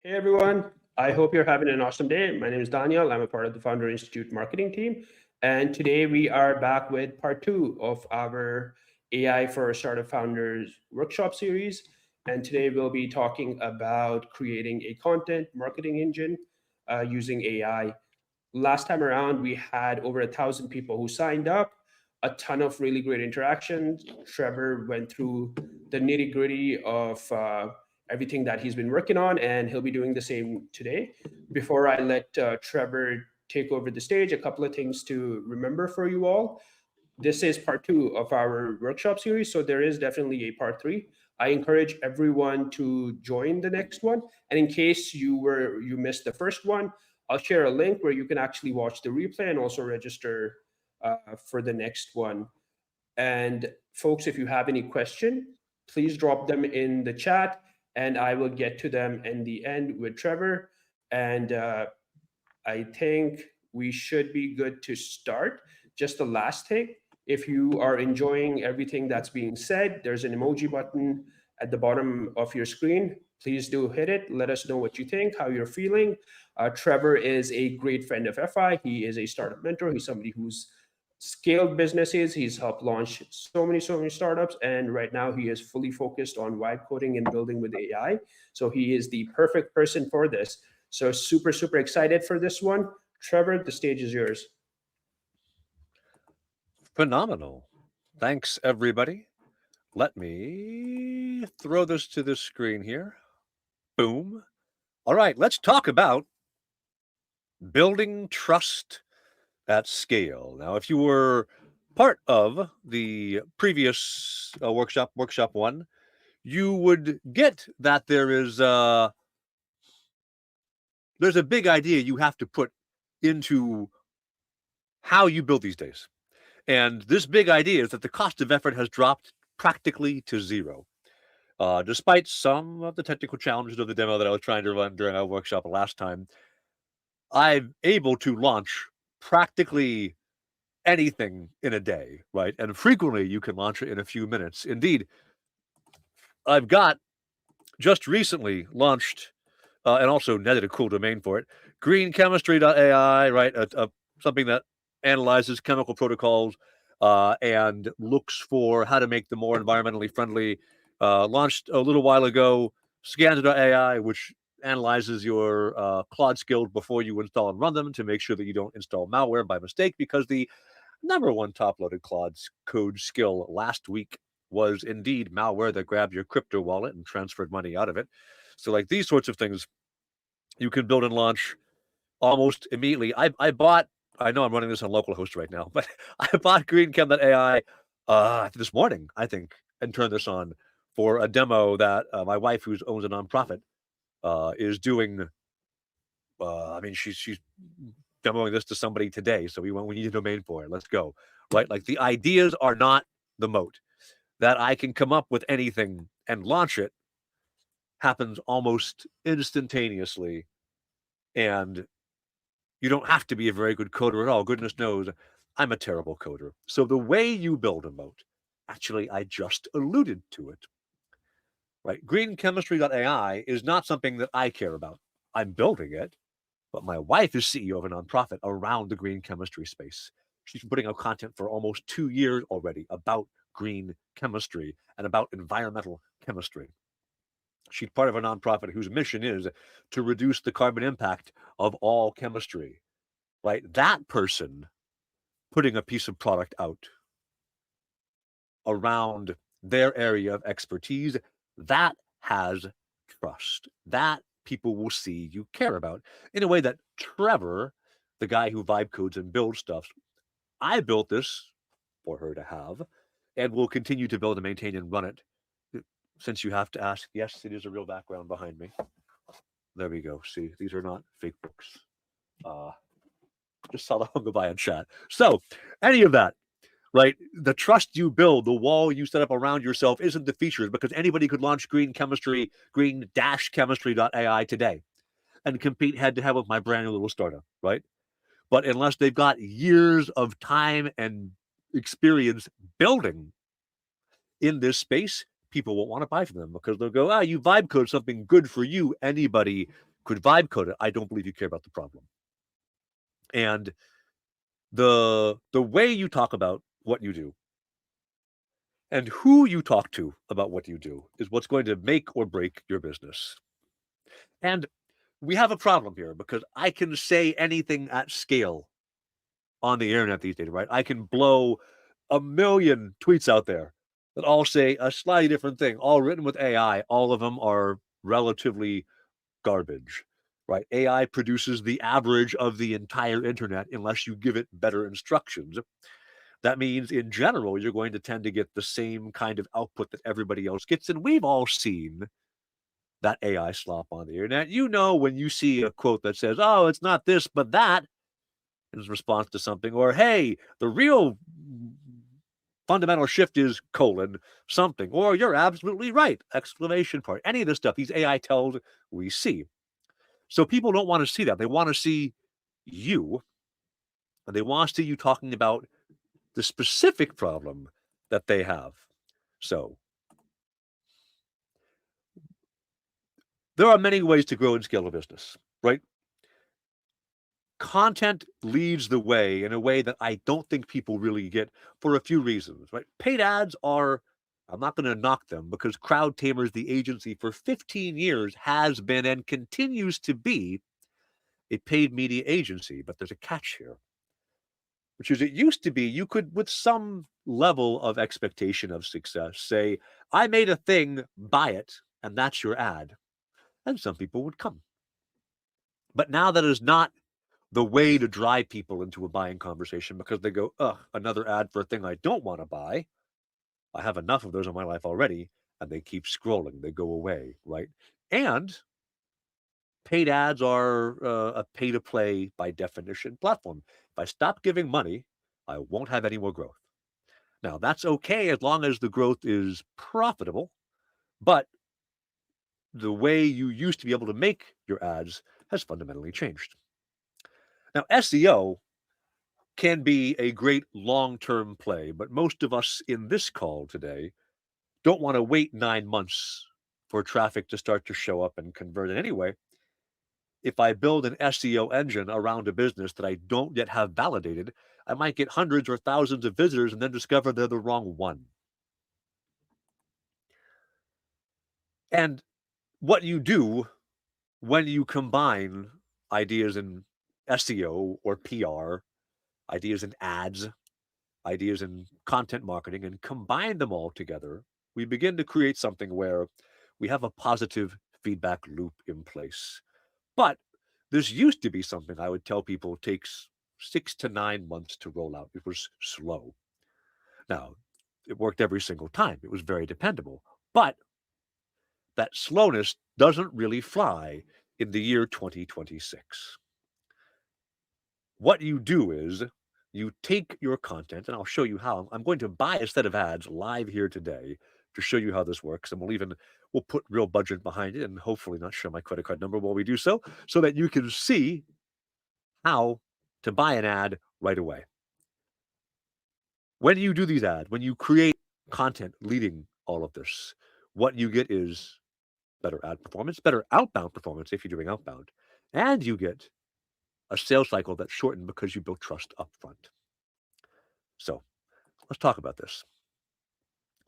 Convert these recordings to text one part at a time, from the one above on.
Hey everyone, I hope you're having an awesome day. My name is Daniel. I'm a part of the Founder Institute marketing team. And today we are back with part two of our AI for Startup Founders workshop series. And today we'll be talking about creating a content marketing engine using AI. Last time around, we had over 1,000 people who signed up, a ton of really great interactions. Trevor went through the nitty gritty of everything that he's been working on, and he'll be doing the same today. Before I let Trevor take over the stage, a couple of things to remember for you all. This is part two of our workshop series, so there is definitely a part three. I encourage everyone to join the next one, and in case you missed the first one, I'll share a link where you can actually watch the replay and also register for the next one. And folks, if you have any question, please drop them in the chat, and I will get to them in the end with Trevor. And I think we should be good to start. Just the last thing, if you are enjoying everything that's being said, there's an emoji button at the bottom of your screen. Please do hit it. Let us know what you think, how you're feeling. Trevor is a great friend of FI. He is a startup mentor. He's somebody who's scaled businesses. He's helped launch so many startups. And right now he is fully focused on vibe coding and building with AI. So he is the perfect person for this. So super excited for this one. Trevor, the stage is yours. Phenomenal. Thanks, everybody. Let me throw this to the screen here. Boom. All right, let's talk about building trust at scale. Now, if you were part of the previous workshop 1, you would get that there's a big idea you have to put into how you build these days. And this big idea is that the cost of effort has dropped practically to zero. Despite some of the technical challenges of the demo that I was trying to run during our workshop last time, I'm able to launch practically anything in a day, right? And frequently you can launch it in a few minutes. Indeed, I've got just recently launched and also netted a cool domain for it, greenchemistry.ai, right? Something that analyzes chemical protocols and looks for how to make them more environmentally friendly. Launched a little while ago, Scanner.ai, which analyzes your Claude skills before you install and run them to make sure that you don't install malware by mistake, because the number one top-loaded Claude code skill last week was indeed malware that grabbed your crypto wallet and transferred money out of it. So like these sorts of things you can build and launch almost immediately. I know I'm running this on localhost right now, but I bought greenchem.ai this morning, I think, and turned this on for a demo that my wife, who owns a nonprofit, is doing. I mean, she's demoing this to somebody today, so we need a domain for it. Let's go, right? Like the ideas are not the moat. That I can come up with anything and launch it happens almost instantaneously, and you don't have to be a very good coder at all. Goodness knows I'm a terrible coder. So the way you build a moat, actually, I just alluded to it. Right? Greenchemistry.ai is not something that I care about. I'm building it, but my wife is CEO of a nonprofit around the green chemistry space. She's been putting out content for almost 2 years already about green chemistry and about environmental chemistry. She's part of a nonprofit whose mission is to reduce the carbon impact of all chemistry. Right? That person putting a piece of product out around their area of expertise, that has trust. That people will see you care about in a way that Trevor, the guy who vibe codes and builds stuff, I built this for her to have and will continue to build and maintain and run it. Since you have to ask, yes, it is a real background behind me. There we go. See, these are not fake books. Just saw the one go by in chat. So, any of that, right? The trust you build, the wall you set up around yourself isn't the features, because anybody could launch green-chemistry.ai today and compete head to head with my brand new little startup, right? But unless they've got years of time and experience building in this space, people won't want to buy from them, because they'll go, you vibe code something good for you. Anybody could vibe code it, I don't believe you care about the problem. And the way you talk about what you do and who you talk to about what you do is what's going to make or break your business. And we have a problem here because I can say anything at scale on the internet these days, right? I can blow a million tweets out there that all say a slightly different thing, all written with AI. All of them are relatively garbage, right? AI produces the average of the entire internet unless you give it better instructions. That means in general, you're going to tend to get the same kind of output that everybody else gets. And we've all seen that AI slop on the internet. You know, when you see a quote that says, oh, it's not this, but that, in response to something, or hey, the real fundamental shift is colon something, or you're absolutely right, exclamation point. Any of this stuff, these AI tells we see. So people don't want to see that. They want to see you, and they want to see you talking about the specific problem that they have. So there are many ways to grow and scale a business, right? Content leads the way in a way that I don't think people really get for a few reasons, right? Paid ads are, I'm not going to knock them because CrowdTamers, the agency for 15 years, has been and continues to be a paid media agency. But there's a catch here, which is it used to be you could, with some level of expectation of success, say, I made a thing, buy it, and that's your ad. And some people would come. But now that is not the way to drive people into a buying conversation because they go, ugh, another ad for a thing I don't want to buy. I have enough of those in my life already. And they keep scrolling. They go away, right? And paid ads are a pay to play by definition platform. If I stop giving money, I won't have any more growth. Now, that's okay as long as the growth is profitable, but the way you used to be able to make your ads has fundamentally changed. Now, SEO can be a great long-term play, but most of us in this call today don't want to wait 9 months for traffic to start to show up and convert. And anyway, if I build an SEO engine around a business that I don't yet have validated, I might get hundreds or thousands of visitors and then discover they're the wrong one. And what you do when you combine ideas in SEO or PR, ideas in ads, ideas in content marketing, and combine them all together, we begin to create something where we have a positive feedback loop in place. But this used to be something I would tell people takes 6 to 9 months to roll out. It was slow. Now, it worked every single time. It was very dependable. But that slowness doesn't really fly in the year 2026. What you do is you take your content, and I'll show you how. I'm going to buy a set of ads live here today to show you how this works. And we'll put real budget behind it and hopefully not show my credit card number while we do so that you can see how to buy an ad right away. When you do these ads, when you create content leading all of this, what you get is better ad performance, better outbound performance if you're doing outbound, and you get a sales cycle that's shortened because you build trust up front. So let's talk about this.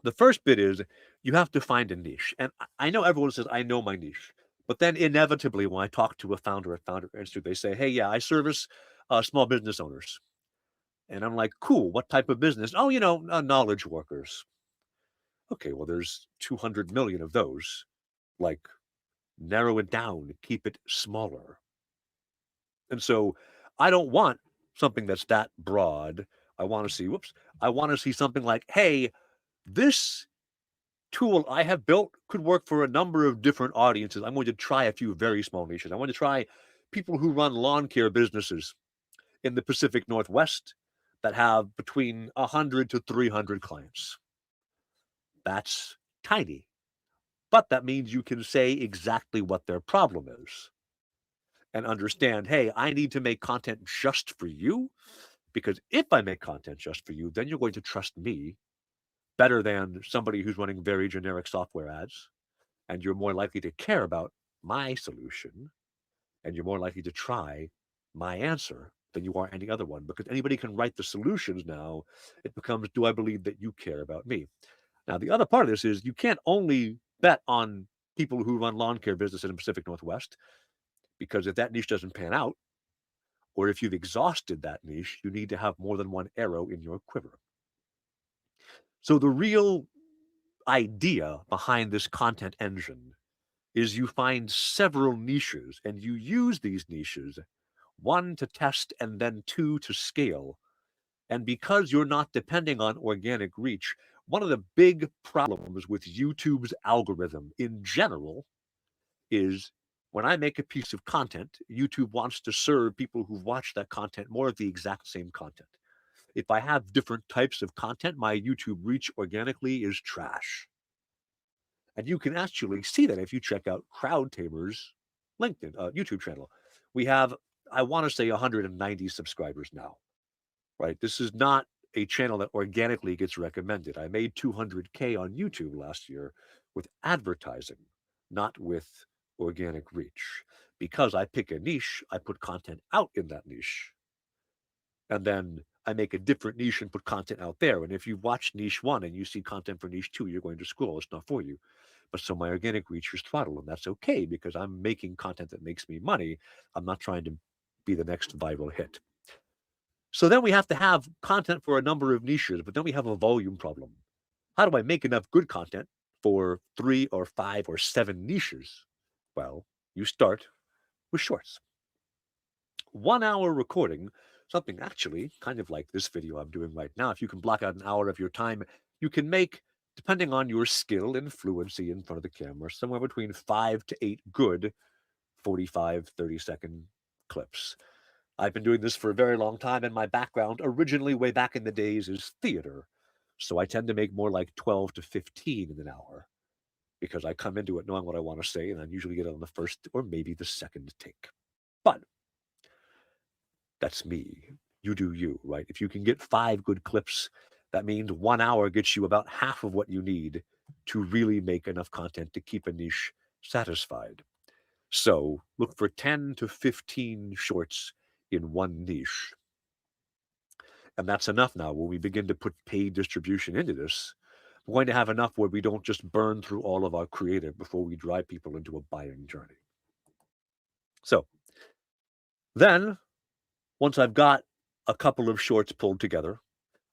The first bit is you have to find a niche. And I know everyone says, I know my niche. But then inevitably, when I talk to a founder at Founder Institute, they say, hey, yeah, I service small business owners. And I'm like, cool, what type of business? Oh, knowledge workers. Okay, well, there's 200 million of those. Like, narrow it down, keep it smaller. And so I don't want something that's that broad. I want to see something like, hey, this tool I have built could work for a number of different audiences. I'm going to try a few very small niches. I want to try people who run lawn care businesses in the Pacific Northwest that have between 100 to 300 clients. That's tiny, but that means you can say exactly what their problem is and understand, hey, I need to make content just for you, because if I make content just for you, then you're going to trust me better than somebody who's running very generic software ads, and you're more likely to care about my solution and you're more likely to try my answer than you are any other one, because anybody can write the solutions now. It becomes, do I believe that you care about me? Now, the other part of this is you can't only bet on people who run lawn care business in the Pacific Northwest, because if that niche doesn't pan out, or if you've exhausted that niche, you need to have more than one arrow in your quiver. So the real idea behind this content engine is you find several niches and you use these niches, one, to test, and then two, to scale. And because you're not depending on organic reach, one of the big problems with YouTube's algorithm in general is when I make a piece of content, YouTube wants to serve people who've watched that content more of the exact same content. If I have different types of content, my YouTube reach organically is trash. And you can actually see that if you check out CrowdTamers' LinkedIn, YouTube channel. We have, I want to say, 190 subscribers now, right? This is not a channel that organically gets recommended. I made 200K on YouTube last year with advertising, not with organic reach. Because I pick a niche, I put content out in that niche. And then I make a different niche and put content out there. And if you watch niche one and you see content for niche two, you're going to scroll. It's not for you. But so my organic reach is throttled, and that's okay because I'm making content that makes me money. I'm not trying to be the next viral hit. So then we have to have content for a number of niches, but then we have a volume problem. How do I make enough good content for 3 or 5 or 7 niches? Well, you start with shorts. 1 hour recording, something actually kind of like this video I'm doing right now. If you can block out an hour of your time, you can make, depending on your skill and fluency in front of the camera, somewhere between 5 to 8 good 45, 30-second clips. I've been doing this for a very long time, and my background, originally way back in the days, is theater. So I tend to make more like 12 to 15 in an hour because I come into it knowing what I want to say, and I usually get it on the first or maybe the second take. But that's me. You do you, right? If you can get 5 good clips, that means 1 hour gets you about half of what you need to really make enough content to keep a niche satisfied. So look for 10 to 15 shorts in one niche. And that's enough now. When we begin to put paid distribution into this, we're going to have enough where we don't just burn through all of our creative before we drive people into a buying journey. So then, once I've got a couple of shorts pulled together,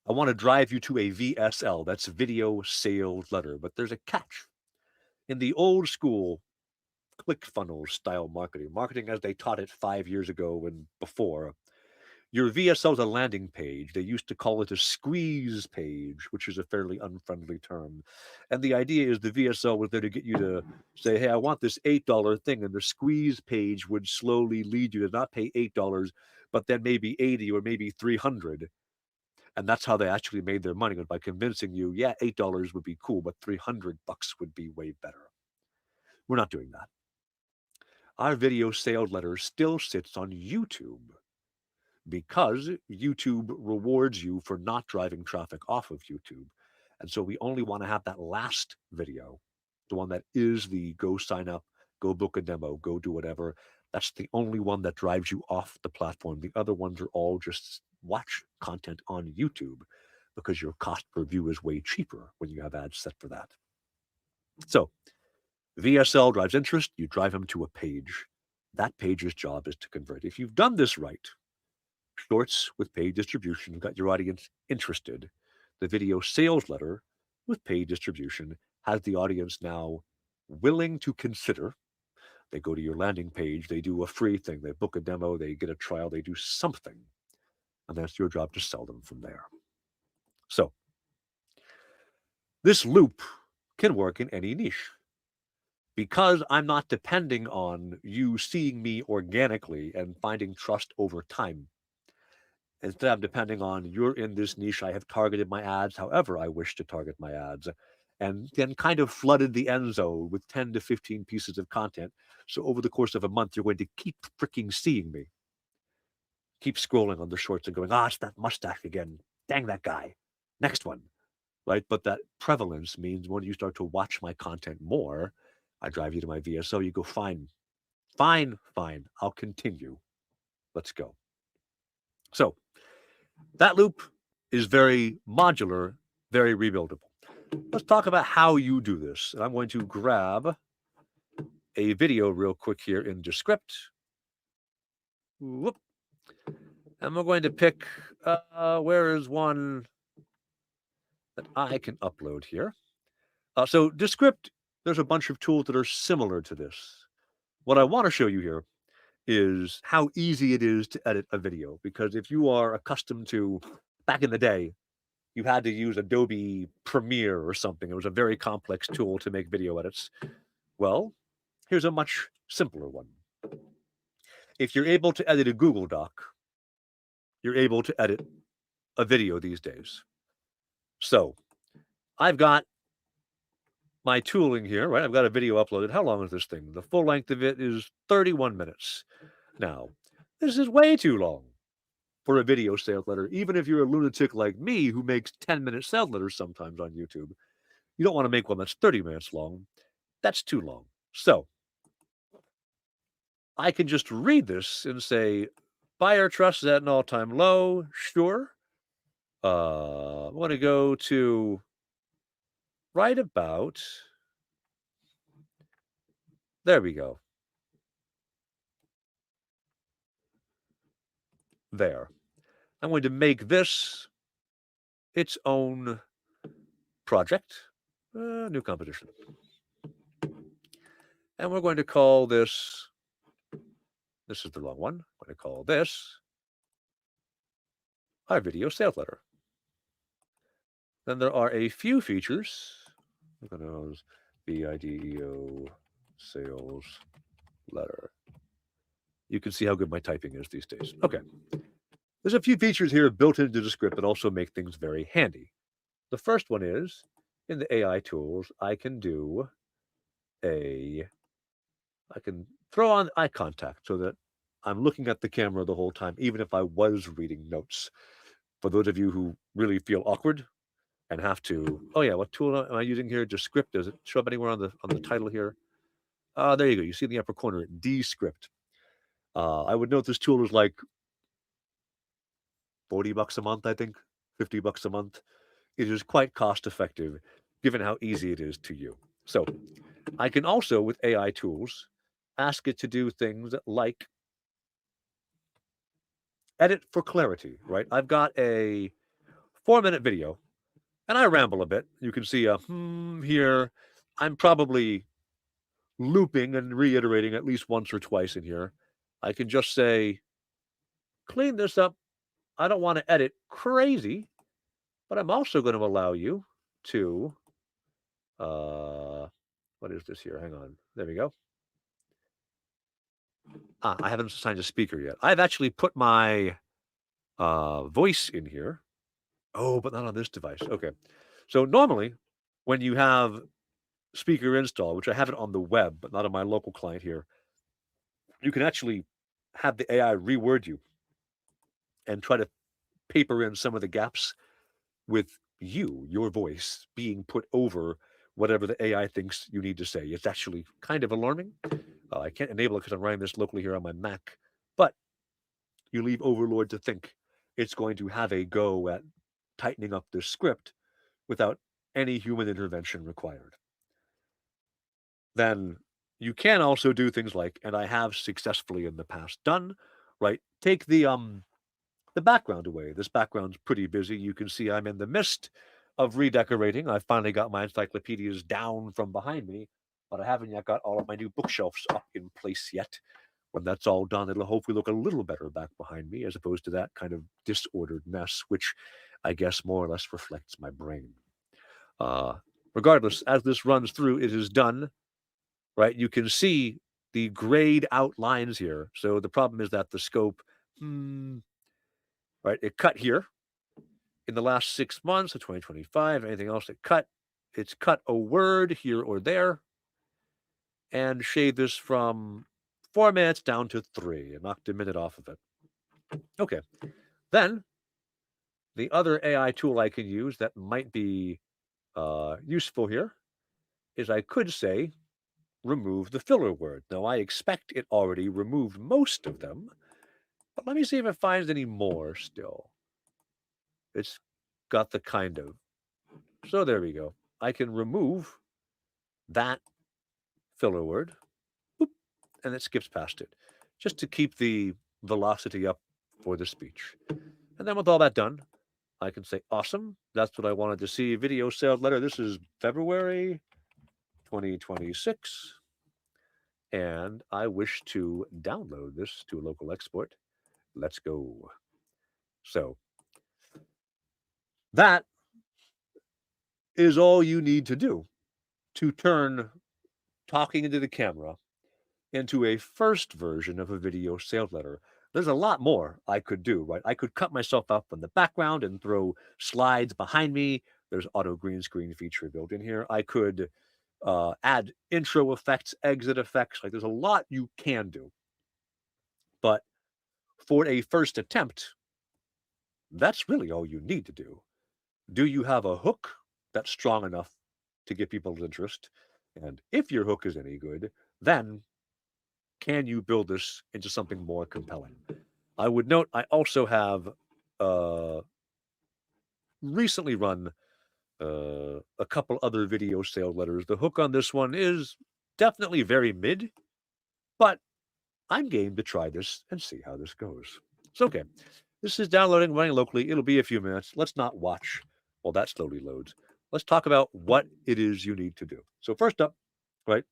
I want to drive you to a VSL, that's video sales letter. But there's a catch. In the old school ClickFunnels style marketing as they taught it 5 years ago and before, your VSL is a landing page. They used to call it a squeeze page, which is a fairly unfriendly term. And the idea is the VSL was there to get you to say, hey, I want this $8 thing. And the squeeze page would slowly lead you to not pay $8, but then maybe 80 or maybe 300. And that's how they actually made their money, was by convincing you, yeah, $8 would be cool, but $300 would be way better. We're not doing that. Our video sales letter still sits on YouTube, because YouTube rewards you for not driving traffic off of YouTube. And so we only want to have that last video, the one that is the go sign up, go book a demo, go do whatever. That's the only one that drives you off the platform. The other ones are all just watch content on YouTube, because your cost per view is way cheaper when you have ads set for that. So VSL drives interest, you drive them to a page. That page's job is to convert. If you've done this right, shorts with paid distribution got your audience interested. The video sales letter with paid distribution has the audience now willing to consider. They go to your landing page, they do a free thing, they book a demo, they get a trial, they do something. And that's your job to sell them from there. So this loop can work in any niche. Because I'm not depending on you seeing me organically and finding trust over time. Instead, I'm depending on, you're in this niche, I have targeted my ads however I wish to target my ads, and then kind of flooded the end zone with 10 to 15 pieces of content. So over the course of a month, you're going to keep freaking seeing me. Keep scrolling on the shorts and going, it's that mustache again. Dang that guy. Next one. Right? But that prevalence means when you start to watch my content more, I drive you to my VSO, you go, fine. Fine. I'll continue. Let's go. So that loop is very modular, very rebuildable. Let's talk about how you do this. I'm going to grab a video real quick here in Descript. Whoop. And we're going to pick, where is one that I can upload here? So Descript, there's a bunch of tools that are similar to this. What I want to show you here is how easy it is to edit a video. Because if you are accustomed to, back in the day, you had to use Adobe Premiere or something. It was a very complex tool to make video edits. Well, here's a much simpler one. If you're able to edit a Google Doc, you're able to edit a video these days. So I've got my tooling here, right? I've got a video uploaded. How long is this thing? The full length of it is 31 minutes. Now, this is way too long for a video sales letter. Even if you're a lunatic like me who makes 10-minute sales letters sometimes on YouTube, you don't want to make one that's 30 minutes long. That's too long. So I can just read this and say, buyer trust is at an all-time low. Sure. I want to go to right about, there we go. There. I'm going to make this its own project, new composition. And we're going to call this is the wrong one. I'm going to call this our video sales letter. Then there are a few features. I'm going to use video sales letter. You can see how good my typing is these days. Okay. There's a few features here built into the script that also make things very handy. The first one is, in the AI tools, I can throw on eye contact so that I'm looking at the camera the whole time, even if I was reading notes. For those of you who really feel awkward and have to, oh yeah, what tool am I using here? Descript. Does it show up anywhere on the title here? There you go. You see in the upper corner, Descript. I would note this tool is like $40 a month, I think, $50 a month. It is quite cost effective given how easy it is to use. So I can also, with AI tools, ask it to do things like edit for clarity, right? I've got a 4-minute video and I ramble a bit. You can see a here. I'm probably looping and reiterating at least once or twice in here. I can just say, clean this up. I don't want to edit crazy, but I'm also going to allow you to, what is this here? Hang on. There we go. I haven't assigned a speaker yet. I've actually put my voice in here. Oh, but not on this device. Okay. So normally when you have speaker install, which I have it on the web, but not on my local client here, you can actually have the AI reword you and try to paper in some of the gaps with your voice being put over whatever the AI thinks you need to say. It's actually kind of alarming. I can't enable it because I'm running this locally here on my Mac, but you leave Overlord to think it's going to have a go at tightening up this script without any human intervention required. Then you can also do things like, and I have successfully in the past done, right? Take the background away. This background's pretty busy. You can see I'm in the midst of redecorating. I finally got my encyclopedias down from behind me, but I haven't yet got all of my new bookshelves up in place yet. When that's all done, it'll hopefully look a little better back behind me as opposed to that kind of disordered mess, which I guess more or less reflects my brain. Regardless, as this runs through, it is done, right? You can see the grayed out lines here. So the problem is that the scope, right, it cut here in the last 6 months of 2025. Anything else it cut? It's cut a word here or there and shave this from 4 minutes down to 3 and knocked a minute off of it. Okay. Then the other AI tool I can use that might be useful here is I could say, remove the filler word. Now, I expect it already removed most of them, but let me see if it finds any more still. It's got the kind of. So there we go. I can remove that filler word, boop, and it skips past it, just to keep the velocity up for the speech. And then with all that done, I can say, awesome, that's what I wanted to see. Video sales letter. This is February 2026. And I wish to download this to a local export. Let's go. So that is all you need to do to turn talking into the camera into a first version of a video sales letter. There's a lot more I could do, right? I could cut myself up in the background and throw slides behind me. There's auto green screen feature built in here. I could add intro effects, exit effects. Like there's a lot you can do. But for a first attempt, that's really all you need to do. Do you have a hook that's strong enough to get people's interest? And if your hook is any good, then can you build this into something more compelling? I would note I also have recently run a couple other video sales letters. The hook on this one is definitely very mid, but I'm game to try this and see how this goes. So, okay, this is downloading, running locally. It'll be a few minutes. Let's not watch while that slowly loads. Let's talk about what it is you need to do. So, first up, right,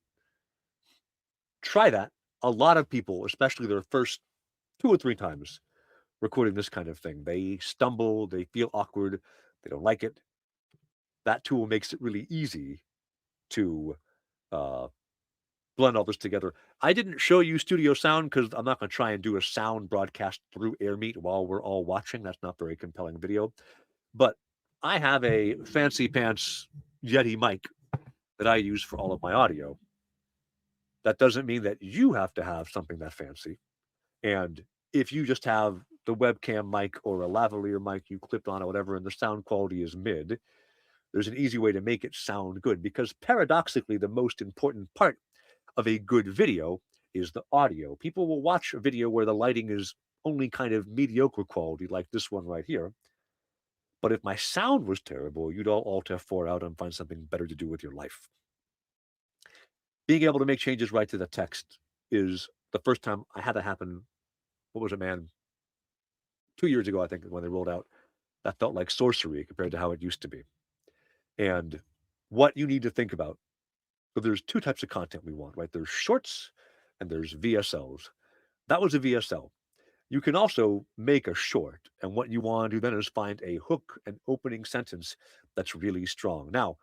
try that. A lot of people, especially their first 2 or 3 times recording this kind of thing, they stumble, they feel awkward, they don't like it. That tool makes it really easy to uh, blend all this together. I didn't show you Studio Sound because I'm not going to try and do a sound broadcast through AirMeet while we're all watching. That's not very compelling video. But I have a fancy pants Yeti mic that I use for all of my audio. That doesn't mean that you have to have something that fancy. And if you just have the webcam mic or a lavalier mic you clipped on or whatever, and the sound quality is mid, there's an easy way to make it sound good. Because paradoxically, the most important part of a good video is the audio. People will watch a video where the lighting is only kind of mediocre quality, like this one right here. But if my sound was terrible, you'd all Alt F4 out and find something better to do with your life. Being able to make changes right to the text is the first time I had that happen. What was it, man? 2 years ago, I think, when they rolled out. That felt like sorcery compared to how it used to be. And what you need to think about. So there's 2 types of content we want, right? There's shorts and there's VSLs. That was a VSL. You can also make a short. And what you want to do then is find a hook, an opening sentence that's really strong. Now,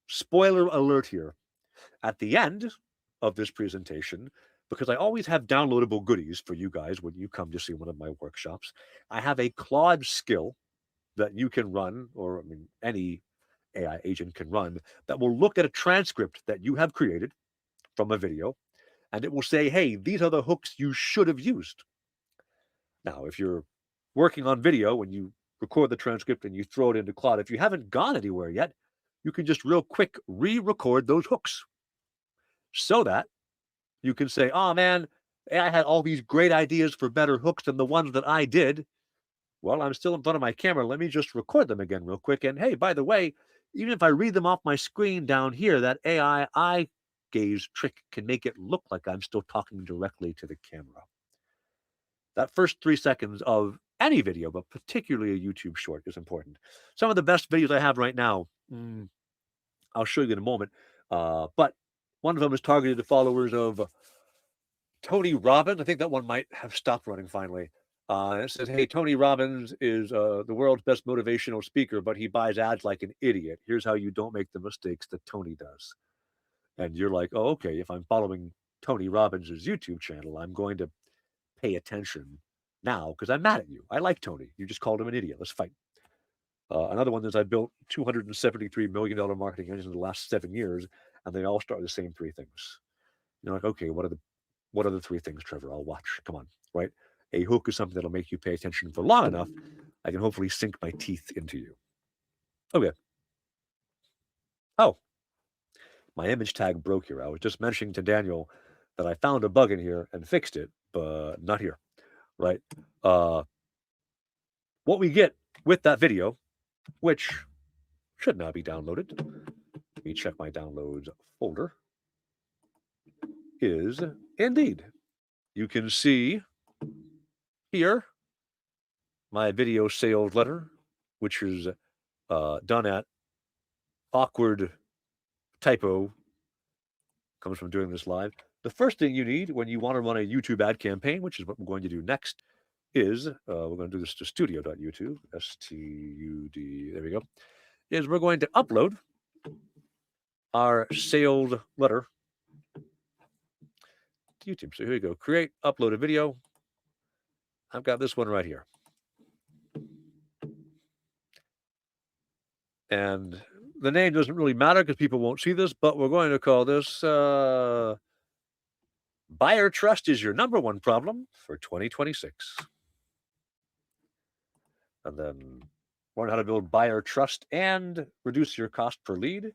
spoiler alert here. At the end of this presentation, because I always have downloadable goodies for you guys when you come to see one of my workshops, I have a Claude skill that you can run, or I mean, any AI agent can run, that will look at a transcript that you have created from a video, and it will say, hey, these are the hooks you should have used. Now, if you're working on video and you record the transcript and you throw it into Claude, if you haven't gone anywhere yet, you can just real quick re-record those hooks so that you can say, oh man, I had all these great ideas for better hooks than the ones that I did. Well, I'm still in front of my camera. Let me just record them again real quick. And hey, by the way, even if I read them off my screen down here, that AI eye gaze trick can make it look like I'm still talking directly to the camera. That first 3 seconds of any video, but particularly a YouTube short, is important. Some of the best videos I have right now, I'll show you in a moment. But one of them is targeted to followers of Tony Robbins. I think that one might have stopped running finally. It says, hey, Tony Robbins is the world's best motivational speaker, but he buys ads like an idiot. Here's how you don't make the mistakes that Tony does. And you're like, oh, okay, if I'm following Tony Robbins' YouTube channel, I'm going to pay attention now because I'm mad at you. I like Tony. You just called him an idiot. Let's fight. Another one is I built $273 million marketing engines in the last 7 years, and they all start with the same 3 things. You're like, okay, what are the 3 things, Trevor? I'll watch. Come on, right? A hook is something that'll make you pay attention for long enough. I can hopefully sink my teeth into you. Okay. Oh, My image tag broke here. I was just mentioning to Daniel that I found a bug in here and fixed it, but not here, right? What we get with that video, which should now be downloaded. Let me check my downloads folder. Is indeed, you can see here my video sales letter, which is done at awkward typo, comes from doing this live. The first thing you need when you want to run a YouTube ad campaign, which is what we're going to do next, is we're going to do this to studio.youtube, STUD, there we go, is we're going to upload our sales letter to YouTube. So here we go, create, upload a video. I've got this one right here. And the name doesn't really matter because people won't see this, but we're going to call this Buyer Trust is Your Number One Problem for 2026. And then learn how to build buyer trust and reduce your cost per lead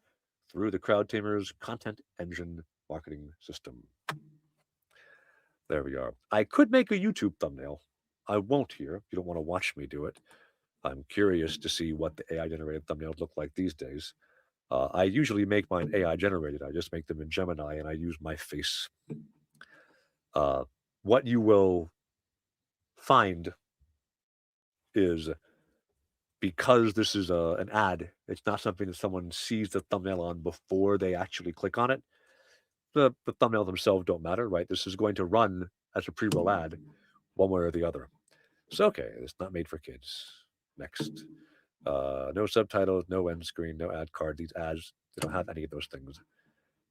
through the CrowdTamers content engine marketing system. There we are. I could make a YouTube thumbnail. I won't here. If you don't want to watch me do it. I'm curious to see what the AI generated thumbnails look like these days. I usually make mine AI generated. I just make them in Gemini and I use my face. What you will find is, because this is an ad, it's not something that someone sees the thumbnail on before they actually click on it. The thumbnail themselves don't matter, right? This is going to run as a pre-roll ad one way or the other. So, okay, it's not made for kids. Next. No subtitles, no end screen, no ad card. These ads, they don't have any of those things.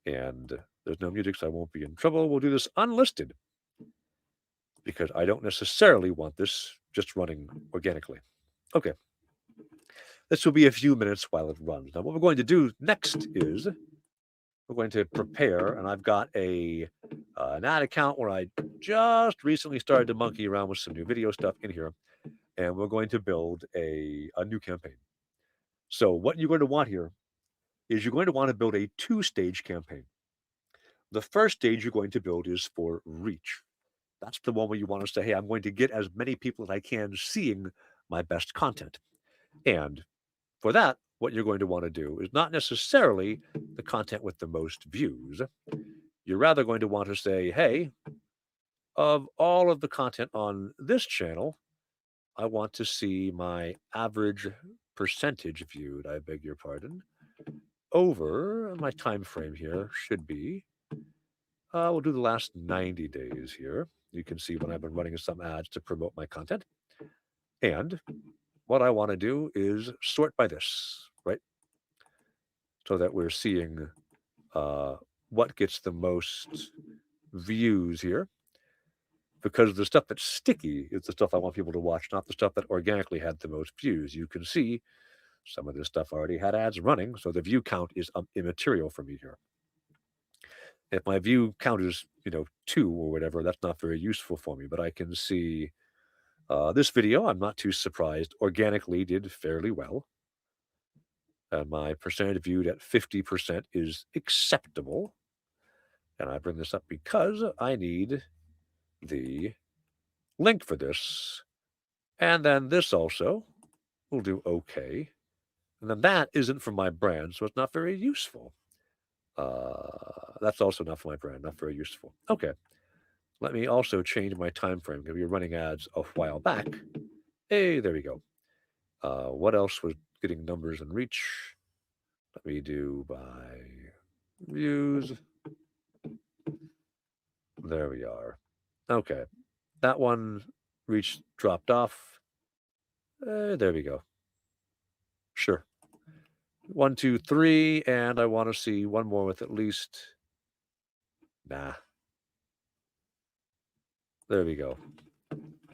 And there's no music, so I won't be in trouble. We'll do this unlisted because I don't necessarily want this just running organically. Okay. This will be a few minutes while it runs. Now, what we're going to do next is we're going to prepare, and I've got an ad account where I just recently started to monkey around with some new video stuff in here, and we're going to build a new campaign. So what you're going to want here is you're going to want to build a two-stage campaign. The first stage you're going to build is for reach. That's the one where you want to say, hey, I'm going to get as many people as I can seeing my best content. And for that, what you're going to want to do is not necessarily the content with the most views. You're rather going to want to say, hey, of all of the content on this channel, I want to see my average percentage viewed, I beg your pardon, over my time frame here should be, we'll do the last 90 days here. You can see when I've been running some ads to promote my content. And what I want to do is sort by this, right? So that we're seeing what gets the most views here. Because the stuff that's sticky is the stuff I want people to watch, not the stuff that organically had the most views. You can see some of this stuff already had ads running, so the view count is immaterial for me here. If my view count is, 2 or whatever, that's not very useful for me, but I can see this video, I'm not too surprised, organically did fairly well. And my percentage viewed at 50% is acceptable. And I bring this up because I need the link for this. And then this also will do okay. And then that isn't for my brand, so it's not very useful. That's also not for my brand, not very useful. Okay. Let me also change my time frame because we were running ads a while back. Hey, there we go. What else was getting numbers and reach? Let me do by views. There we are. Okay. That one reach dropped off. There we go. Sure. 1, 2, 3, and I want to see one more with at least. Nah. There we go.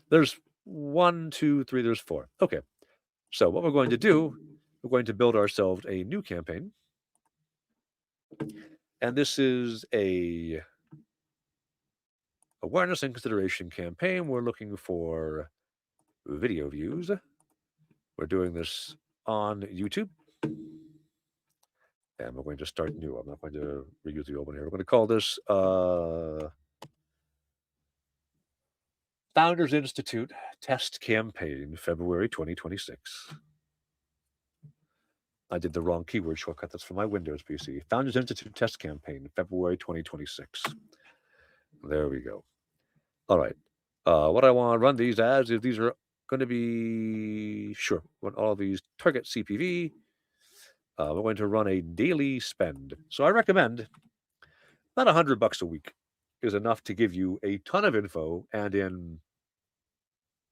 There's 1, 2, 3, there's 4. Okay. So what we're going to do, we're going to build ourselves a new campaign. And this is a awareness and consideration campaign. We're looking for video views. We're doing this on YouTube. And we're going to start new. I'm not going to reuse the old one here. We're going to call this Founders Institute Test Campaign, February 2026. I did the wrong keyword shortcut. That's for my Windows PC. Founders Institute Test Campaign, February 2026. There we go. All right. What I want to run these as is these are going to be, sure, run all of these target CPV. We're going to run a daily spend. So I recommend about $100 a week is enough to give you a ton of info. And in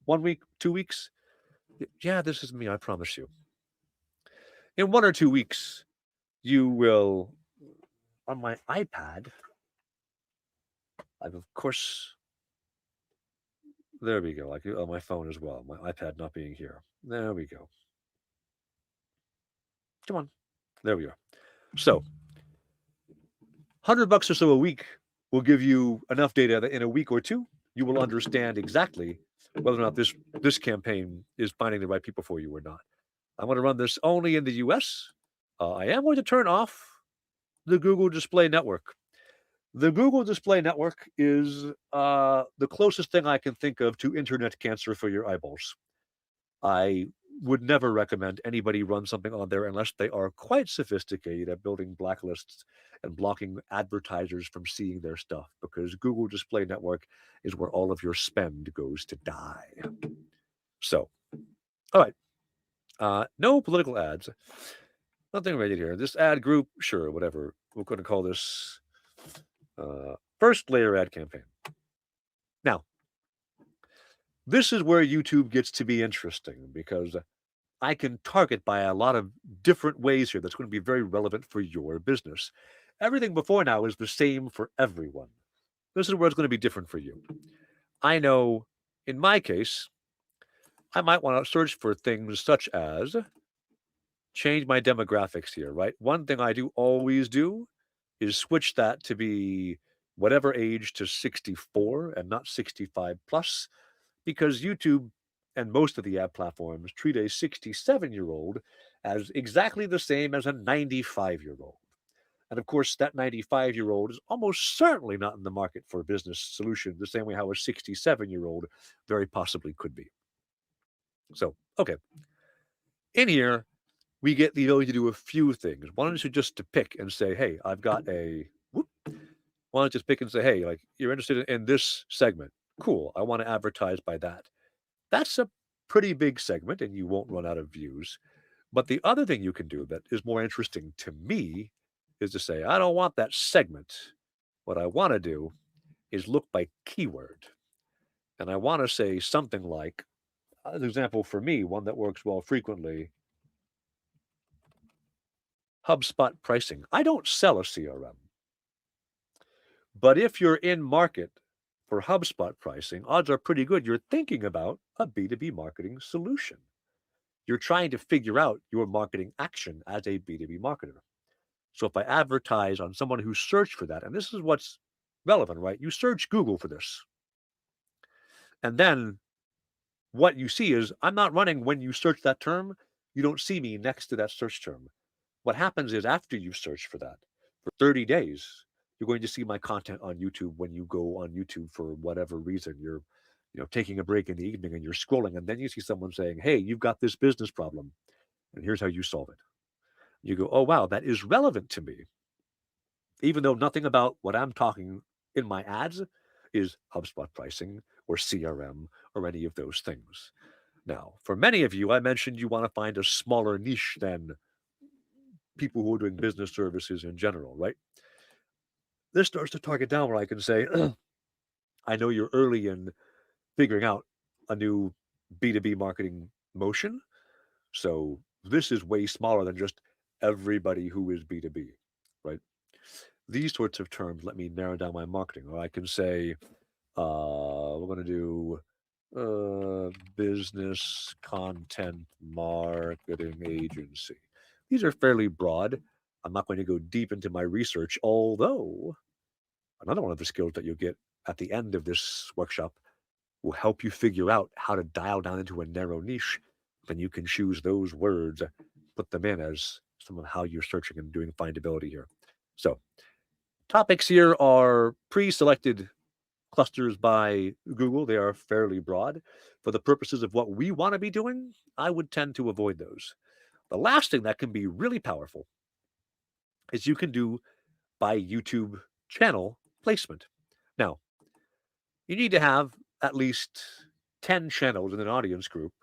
1 week, 2 weeks, yeah, this is me, I promise you. In 1 or 2 weeks, you will, on my iPad, I've, of course, there we go, like on my phone as well, my iPad not being here. There we go. Come on. There we are. So, $100 or so a week will give you enough data that in a week or two, you will understand exactly whether or not this campaign is finding the right people for you or not. I'm going to run this only in the US. I am going to turn off the Google Display Network. The Google Display Network is the closest thing I can think of to internet cancer for your eyeballs. I would never recommend anybody run something on there unless they are quite sophisticated at building blacklists and blocking advertisers from seeing their stuff, because Google Display Network is where all of your spend goes to die. So, all right. No political ads. Nothing rated here. This ad group, sure, whatever. We're going to call this first layer ad campaign. Now, this is where YouTube gets to be interesting, because I can target by a lot of different ways here that's going to be very relevant for your business. Everything before now is the same for everyone. This is where it's going to be different for you. I know, in my case, I might want to search for things such as change my demographics here, right? One thing I do always do is switch that to be whatever age to 64 and not 65 plus, because YouTube and most of the ad platforms treat a 67-year-old as exactly the same as a 95-year-old. And of course, that 95-year-old is almost certainly not in the market for a business solution, the same way how a 67-year-old very possibly could be. So, okay. In here, we get the ability to do a few things. One is just to pick and say, hey, I've got a, why don't just pick and say, hey, like, you're interested in this segment. Cool. I want to advertise by that. That's a pretty big segment and you won't run out of views. But the other thing you can do that is more interesting to me is to say, I don't want that segment. What I want to do is look by keyword. And I want to say something like, as an example for me, one that works well frequently, HubSpot pricing. I don't sell a CRM. But if you're in market for HubSpot pricing, odds are pretty good you're thinking about a B2B marketing solution. You're trying to figure out your marketing action as a B2B marketer. So if I advertise on someone who searched for that, and this is what's relevant, right? You search Google for this. And then what you see is I'm not running when you search that term. You don't see me next to that search term. What happens is after you've searched for that for 30 days, you're going to see my content on YouTube when you go on YouTube for whatever reason. You're taking a break in the evening and you're scrolling, and then you see someone saying, hey, you've got this business problem, and here's how you solve it. You go, oh, wow, that is relevant to me. Even though nothing about what I'm talking in my ads is HubSpot pricing or CRM or any of those things. Now, for many of you, I mentioned you want to find a smaller niche than people who are doing business services in general, right? This starts to target down where I can say, I know you're early in figuring out a new B2B marketing motion. So this is way smaller than just everybody who is B2B, right? These sorts of terms let me narrow down my marketing. Or I can say, we're going to do business content marketing agency. These are fairly broad. I'm not going to go deep into my research, although another one of the skills that you'll get at the end of this workshop will help you figure out how to dial down into a narrow niche. Then you can choose those words, put them in as some of how you're searching and doing findability here. So topics here are pre-selected clusters by Google. They are fairly broad. For the purposes of what we want to be doing, I would tend to avoid those. The last thing that can be really powerful is you can do by YouTube channel placement. Now, you need to have at least 10 channels in an audience group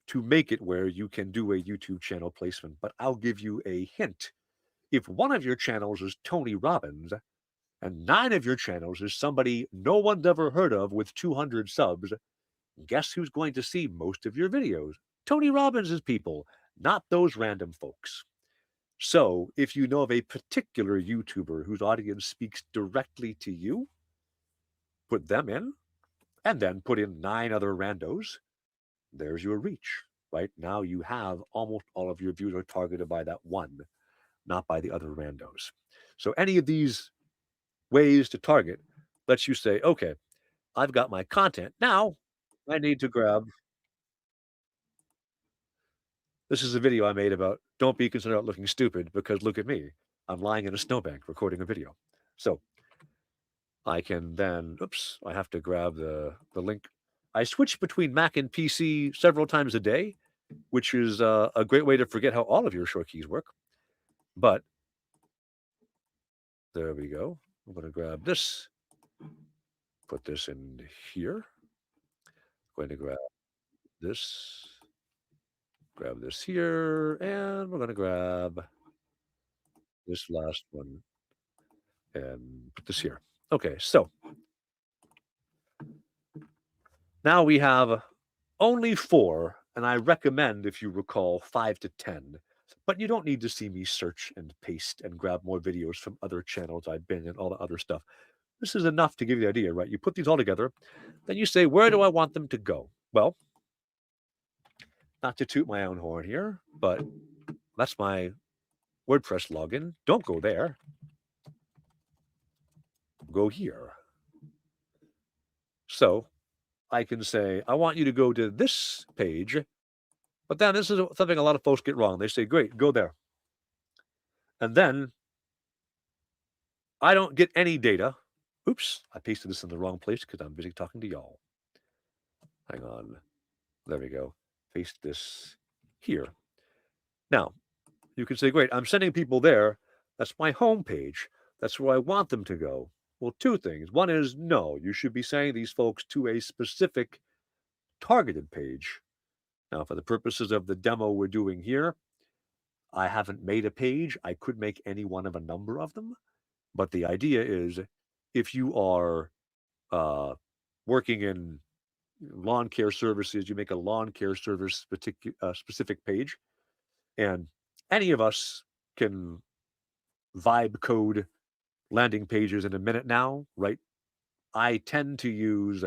to make it where you can do a YouTube channel placement. But I'll give you a hint. If one of your channels is Tony Robbins and 9 of your channels is somebody no one's ever heard of with 200 subs, guess who's going to see most of your videos? Tony Robbins' people, not those random folks. So, if you know of a particular YouTuber whose audience speaks directly to you, put them in, and then put in 9 other randos. There's your reach, right? Now you have almost all of your views are targeted by that one, not by the other randos. So, any of these ways to target lets you say, okay, I've got my content. Now I need to grab. This is a video I made about don't be concerned about looking stupid because look at me. I'm lying in a snowbank recording a video. So I can then, oops, I have to grab the link. I switch between Mac and PC several times a day, which is a great way to forget how all of your short keys work. But there we go. I'm going to grab this, put this in here. Going to grab this here, and we're going to grab this last one and put this here. Okay, so now we have only 4, and I recommend, if you recall, 5 to 10. But you don't need to see me search and paste and grab more videos from other channels I've been in, all the other stuff. This is enough to give you the idea, right? You put these all together, then you say, where do I want them to go? Well, not to toot my own horn here, but that's my WordPress login. Don't go there. Go here. So I can say, I want you to go to this page, but then this is something a lot of folks get wrong. They say, great, go there. And then I don't get any data. Oops, I pasted this in the wrong place because I'm busy talking to y'all. Hang on. There we go. Paste this here. Now, you can say, great, I'm sending people there. That's my home page. That's where I want them to go. Well, 2 things. One is, no, you should be sending these folks to a specific targeted page. Now, for the purposes of the demo we're doing here, I haven't made a page. I could make any one of a number of them. But the idea is if you are working in lawn care services, you make a lawn care service specific page, and any of us can vibe code landing pages in a minute now, right? I tend to use,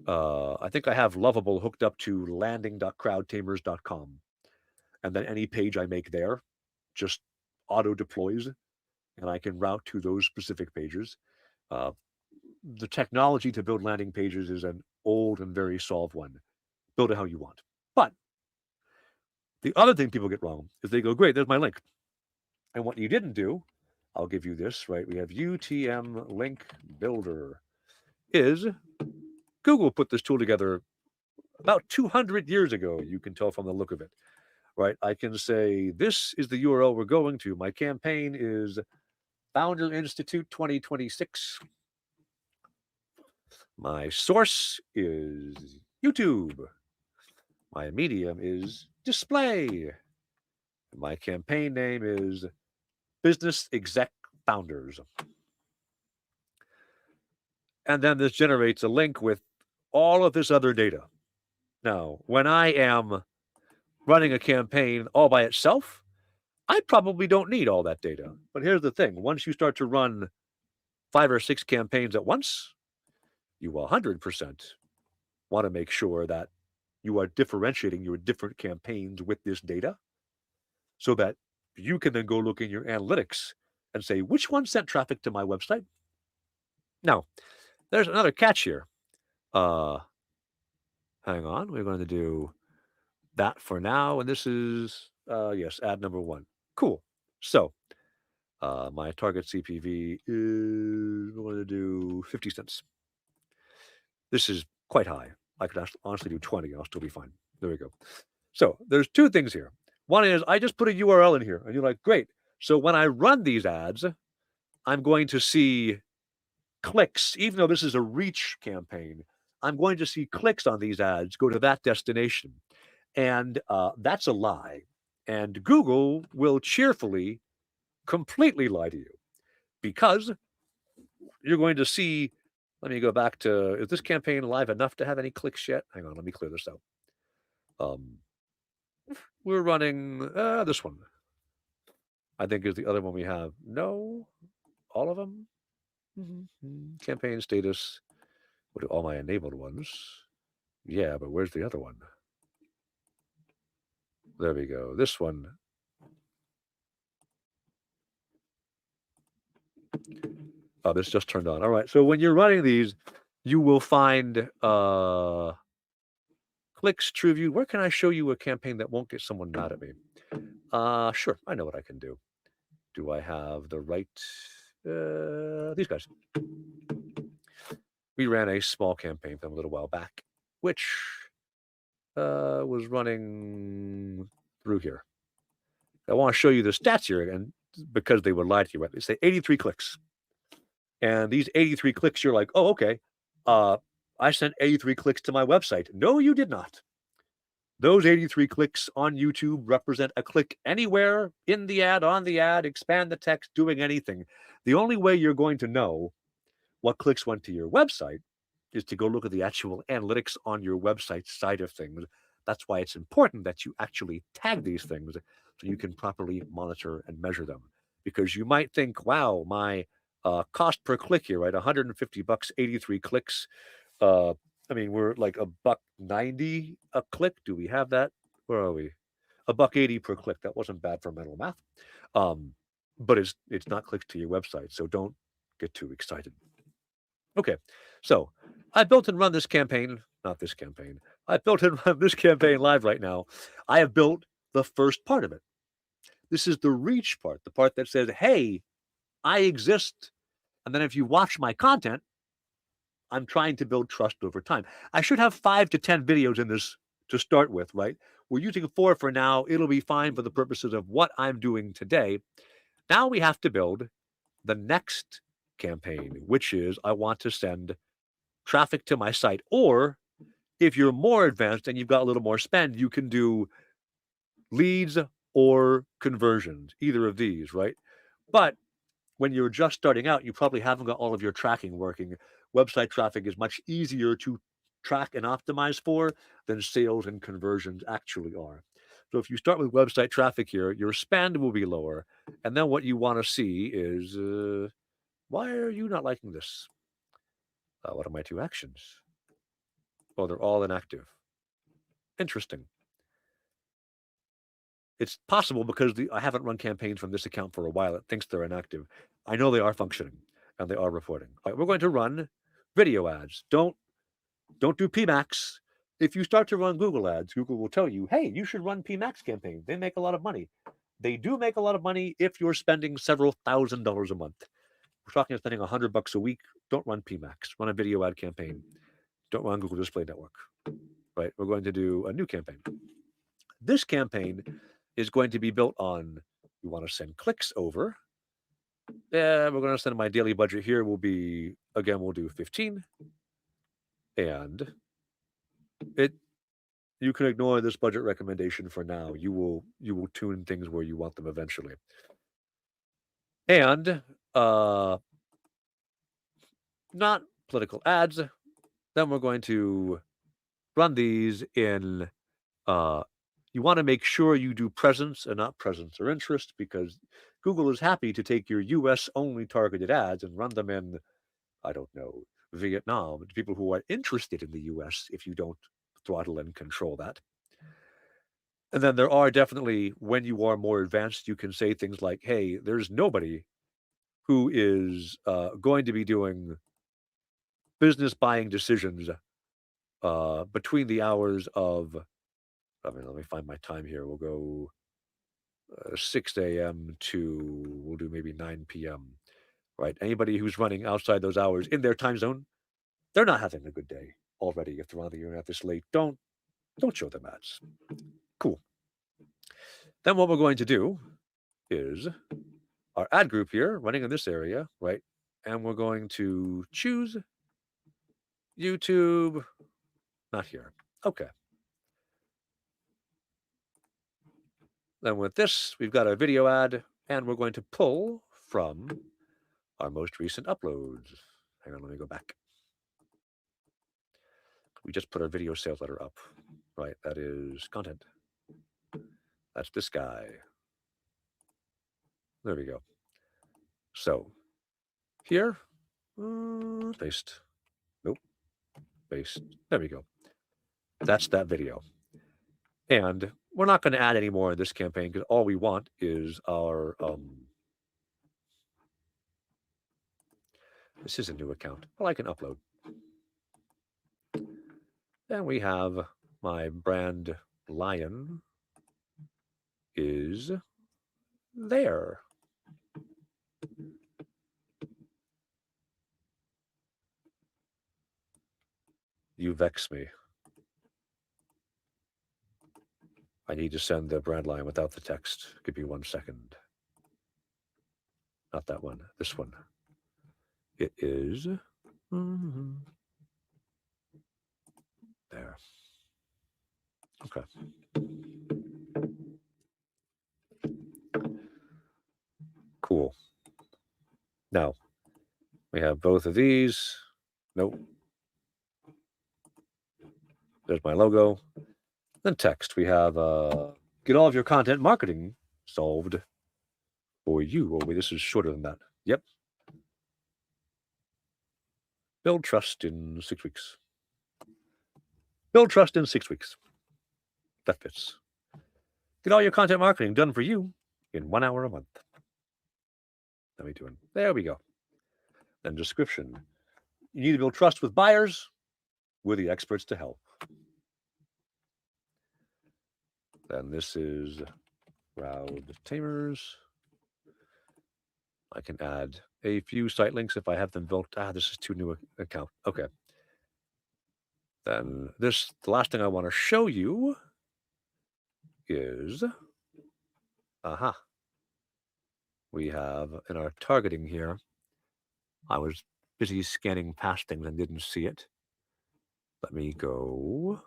I think I have Lovable hooked up to landing.crowdtamers.com. And then any page I make there just auto deploys and I can route to those specific pages. The technology to build landing pages is an old and very solved one. Build it how you want. But the other thing people get wrong is they go, great, there's my link. And what you didn't do, I'll give you this, right? We have UTM Link Builder. Is Google put this tool together about 200 years ago. You can tell from the look of it, right? I can say, this is the URL we're going to. My campaign is Founder Institute 2026. My source is YouTube. My medium is display. My campaign name is Business Exec Founders. And then this generates a link with all of this other data. Now, when I am running a campaign all by itself, I probably don't need all that data. But here's the thing. Once you start to run 5 or 6 campaigns at once, you 100% want to make sure that you are differentiating your different campaigns with this data so that you can then go look in your analytics and say, which one sent traffic to my website? Now, there's another catch here. Hang on. We're going to do that for now. And this is, yes, ad number 1. Cool. So my target CPV is, we're going to do 50 cents. This is quite high. I could honestly do 20. I'll still be fine. There we go. So there's two things here. One is I just put a URL in here, and you're like, great. So when I run these ads, I'm going to see clicks, even though this is a reach campaign, I'm going to see clicks on these ads go to that destination. And that's a lie. And Google will cheerfully, completely lie to you because you're going to see. Let me go back to, is this campaign live enough to have any clicks yet? Hang on, let me clear this out. We're running this one. I think is the other one we have. No, all of them. Campaign status. What are all my enabled ones? Yeah, but where's the other one? There we go. This one. Oh, this just turned on. All right. So when you're running these, you will find clicks, true view. Where can I show you a campaign that won't get someone mad at me? Sure. I know what I can do. Do I have the right? These guys. We ran a small campaign for them a little while back, which was running through here. I want to show you the stats here again because they would lie to you, right? They say 83 clicks. And these 83 clicks, you're like, oh, okay. I sent 83 clicks to my website. No, you did not. Those 83 clicks on YouTube represent a click anywhere in the ad, on the ad, expand the text, doing anything. The only way you're going to know what clicks went to your website is to go look at the actual analytics on your website side of things. That's why it's important that you actually tag these things so you can properly monitor and measure them. Because you might think, wow, my cost per click here, right? $150, 83 clicks. I mean, we're like $1.90 a click. Do we have that? Where are we? $1.80 per click. That wasn't bad for mental math. But it's not clicks to your website, so don't get too excited. Okay, so I built and run this campaign, not this campaign. I built and run this campaign live right now. I have built the first part of it. This is the reach part, the part that says, hey, I exist. And then if you watch my content, I'm trying to build trust over time. I should have 5 to 10 videos in this to start with, right? We're using 4 for now. It'll be fine for the purposes of what I'm doing today. Now we have to build the next campaign, which is I want to send traffic to my site. Or if you're more advanced and you've got a little more spend, you can do leads or conversions, either of these, right? But when you're just starting out, you probably haven't got all of your tracking working. Website traffic is much easier to track and optimize for than sales and conversions actually are. So if you start with website traffic here, your spend will be lower. And then what you want to see is, why are you not liking this? What are my 2 actions? Oh, they're all inactive. Interesting. It's possible because I haven't run campaigns from this account for a while. It thinks they're inactive. I know they are functioning and they are reporting. All right, we're going to run video ads. Don't do PMAX. If you start to run Google ads, Google will tell you, hey, you should run PMAX campaigns. They make a lot of money. They do make a lot of money if you're spending several $1,000s a month. We're talking about spending $100 a week. Don't run PMAX. Run a video ad campaign. Don't run Google Display Network. Right? We're going to do a new campaign. This campaign is going to be built on, we want to send clicks over. Yeah, we're going to send my daily budget here will be, again, we'll do 15. And you can ignore this budget recommendation for now. You will tune things where you want them eventually. And not political ads. Then we're going to run these in you want to make sure you do presence and not presence or interest, because Google is happy to take your US only targeted ads and run them in, I don't know, Vietnam, to people who are interested in the US if you don't throttle and control that. And then there are definitely, when you are more advanced, you can say things like, hey, there's nobody who is going to be doing business buying decisions between the hours of, let me find my time here. We'll go 6 a.m. to, we'll do maybe 9 p.m., right? Anybody who's running outside those hours in their time zone, they're not having a good day already if they're on the internet this late. Don't show them ads. Cool. Then what we're going to do is our ad group here running in this area, right? And we're going to choose YouTube, not here. Okay. Then with this, we've got our video ad, and we're going to pull from our most recent uploads. Hang on, let me go back. We just put our video sales letter up, right? That is content. That's this guy. There we go. So here, paste. Nope. Paste. There we go. That's that video. And we're not going to add any more in this campaign because all we want is our, this is a new account. Well, I can upload. Then we have my brand lion is there. You vex me. I need to send the brand line without the text. Give me 1 second. Not that one. This one. It is there. Okay. Cool. Now, we have both of these. Nope. There's my logo. Then text. We have get all of your content marketing solved for you. Oh, wait, this is shorter than that. Yep. Build trust in 6 weeks. Build trust in 6 weeks. That fits. Get all your content marketing done for you in 1 hour a month. How are we doing? There we go. Then description. You need to build trust with buyers. We're the experts to help. Then this is CrowdTamers. I can add a few site links if I have them built. This is too new account. Okay. Then this, the last thing I want to show you is, we have in our targeting here, I was busy scanning past things and didn't see it. Let me go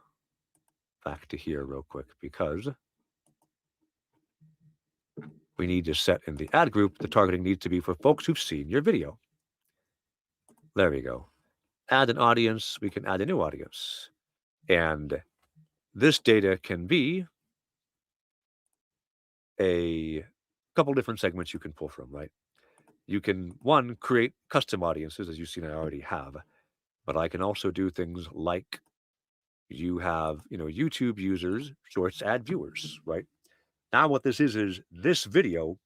back to here real quick because we need to set in the ad group, the targeting needs to be for folks who've seen your video. There we go. Add an audience, we can add a new audience. And this data can be a couple different segments you can pull from, right? You can, one, create custom audiences, as you've seen I already have, but I can also do things like you have, YouTube users, shorts ad viewers, right? Now what this is this video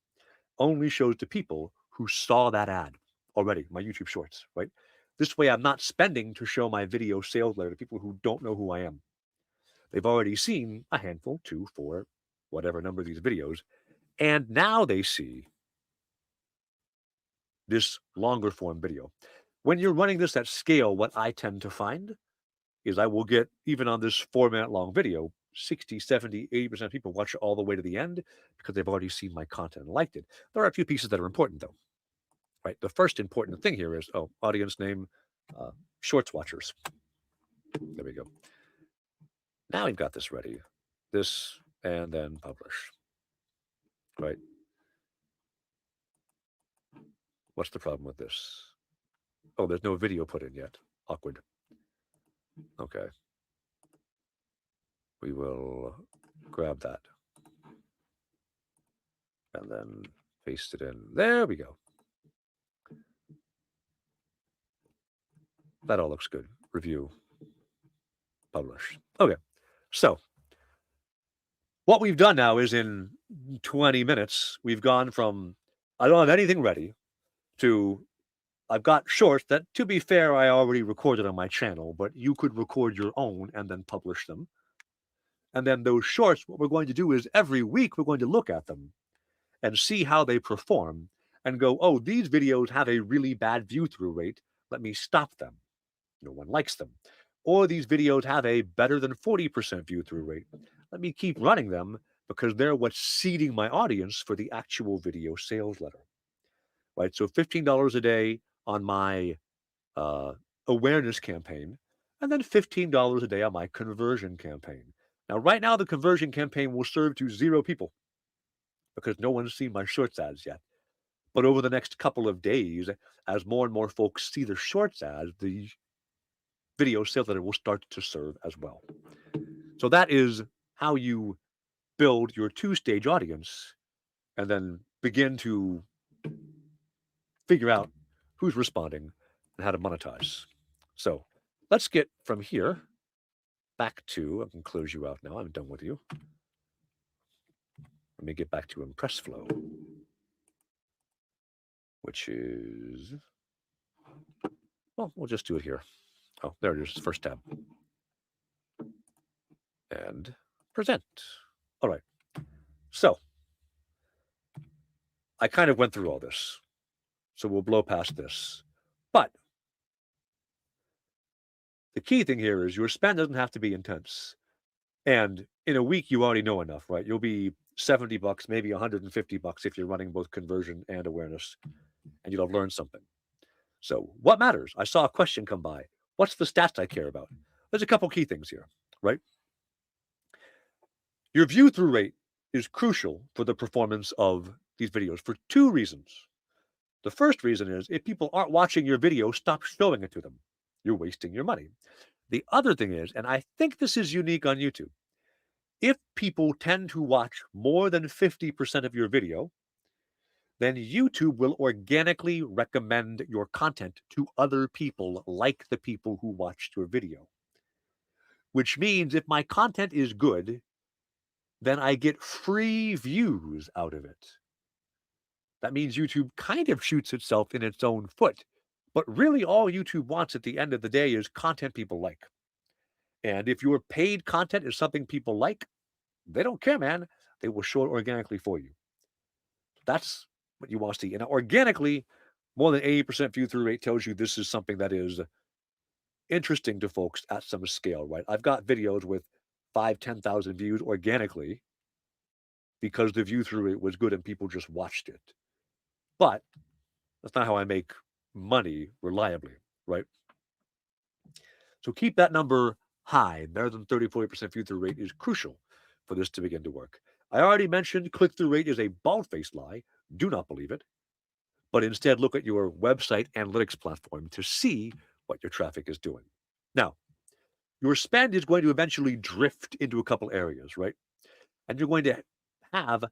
only shows to people who saw that ad already, my YouTube shorts, right? This way I'm not spending to show my video sales letter to people who don't know who I am. They've already seen a handful, 2, 4, whatever number of these videos, and now they see this longer form video. When you're running this at scale, what I tend to find is I will get, even on this 4-minute long video, 60, 70, 80% of people watch it all the way to the end because they've already seen my content and liked it. There are a few pieces that are important, though, right? The first important thing here is, audience name, shorts watchers. There we go. Now we've got this ready. This, and then publish, right? What's the problem with this? Oh, there's no video put in yet. Awkward. Okay. We will grab that and then paste it in. There we go. That all looks good. Review. Publish. Okay. So what we've done now is in 20 minutes, we've gone from I don't have anything ready to I've got shorts that, to be fair, I already recorded on my channel, but you could record your own and then publish them. And then those shorts, what we're going to do is every week we're going to look at them and see how they perform and go, oh, these videos have a really bad view through rate. Let me stop them. No one likes them. Or these videos have a better than 40% view through rate. Let me keep running them because they're what's seeding my audience for the actual video sales letter. Right? So $15 a day on my awareness campaign, and then $15 a day on my conversion campaign. Now, right now, the conversion campaign will serve to 0 people because no one's seen my shorts ads yet. But over the next couple of days, as more and more folks see the shorts ads, the video sales letter will start to serve as well. So that is how you build your 2-stage audience and then begin to figure out who's responding and how to monetize. So let's get from here back to, I can close you out now. I'm done with you. Let me get back to Impress Flow, which is, well, we'll just do it here. Oh, there it is, first tab. And present. All right. So I kind of went through all this. So we'll blow past this. But the key thing here is your spend doesn't have to be intense. And in a week, you already know enough, right? You'll be $70, maybe $150 if you're running both conversion and awareness, and you'll have learned something. So what matters? I saw a question come by. What's the stats I care about? There's a couple key things here, right? Your view through rate is crucial for the performance of these videos for 2 reasons. The first reason is if people aren't watching your video, stop showing it to them. You're wasting your money. The other thing is, and I think this is unique on YouTube, if people tend to watch more than 50% of your video, then YouTube will organically recommend your content to other people like the people who watched your video. Which means if my content is good, then I get free views out of it. That means YouTube kind of shoots itself in its own foot. But really, all YouTube wants at the end of the day is content people like. And if your paid content is something people like, they don't care, man. They will show it organically for you. That's what you want to see. And organically, more than 80% view through rate tells you this is something that is interesting to folks at some scale, right? I've got videos with 5,000, 10,000 views organically because the view through rate was good and people just watched it. But that's not how I make money reliably, right? So keep that number high. Better than 30, 40% view through rate is crucial for this to begin to work. I already mentioned click-through rate is a bald-faced lie. Do not believe it. But instead look at your website analytics platform to see what your traffic is doing. Now, your spend is going to eventually drift into a couple areas, right? And you're going to have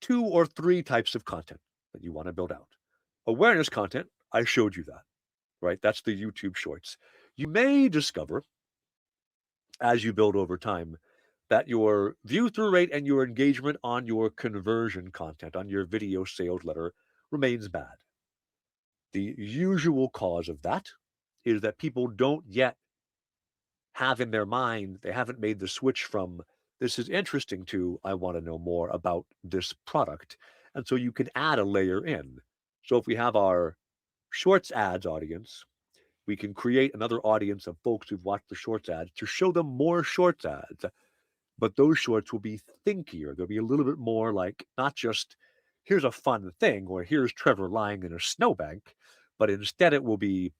2 or 3 types of content that you want to build out. Awareness content, I showed you that, right? That's the YouTube Shorts. You may discover, as you build over time, that your view through rate and your engagement on your conversion content, on your video sales letter, remains bad. The usual cause of that is that people don't yet have in their mind, they haven't made the switch from this is interesting to I want to know more about this product. And so you can add a layer in. So if we have our shorts ads audience, we can create another audience of folks who've watched the shorts ads to show them more shorts ads. But those shorts will be thinkier. They'll be a little bit more like not just here's a fun thing or here's Trevor lying in a snowbank, but instead it will be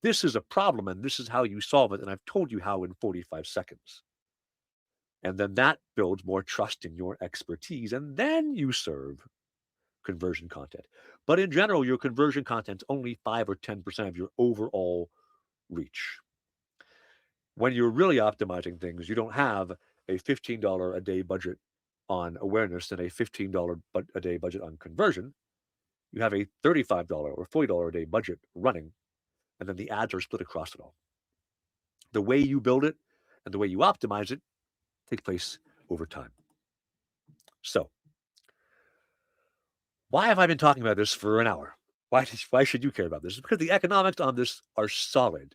this is a problem and this is how you solve it. And I've told you how in 45 seconds. And then that builds more trust in your expertise. And then you serve conversion content. But in general, your conversion content's only 5 or 10% of your overall reach. When you're really optimizing things, you don't have a $15 a day budget on awareness and a $15 a day budget on conversion. You have a $35 or $40 a day budget running, and then the ads are split across it all. The way you build it and the way you optimize it takes place over time. So, why have I been talking about this for an hour? Why should you care about this? It's because the economics on this are solid.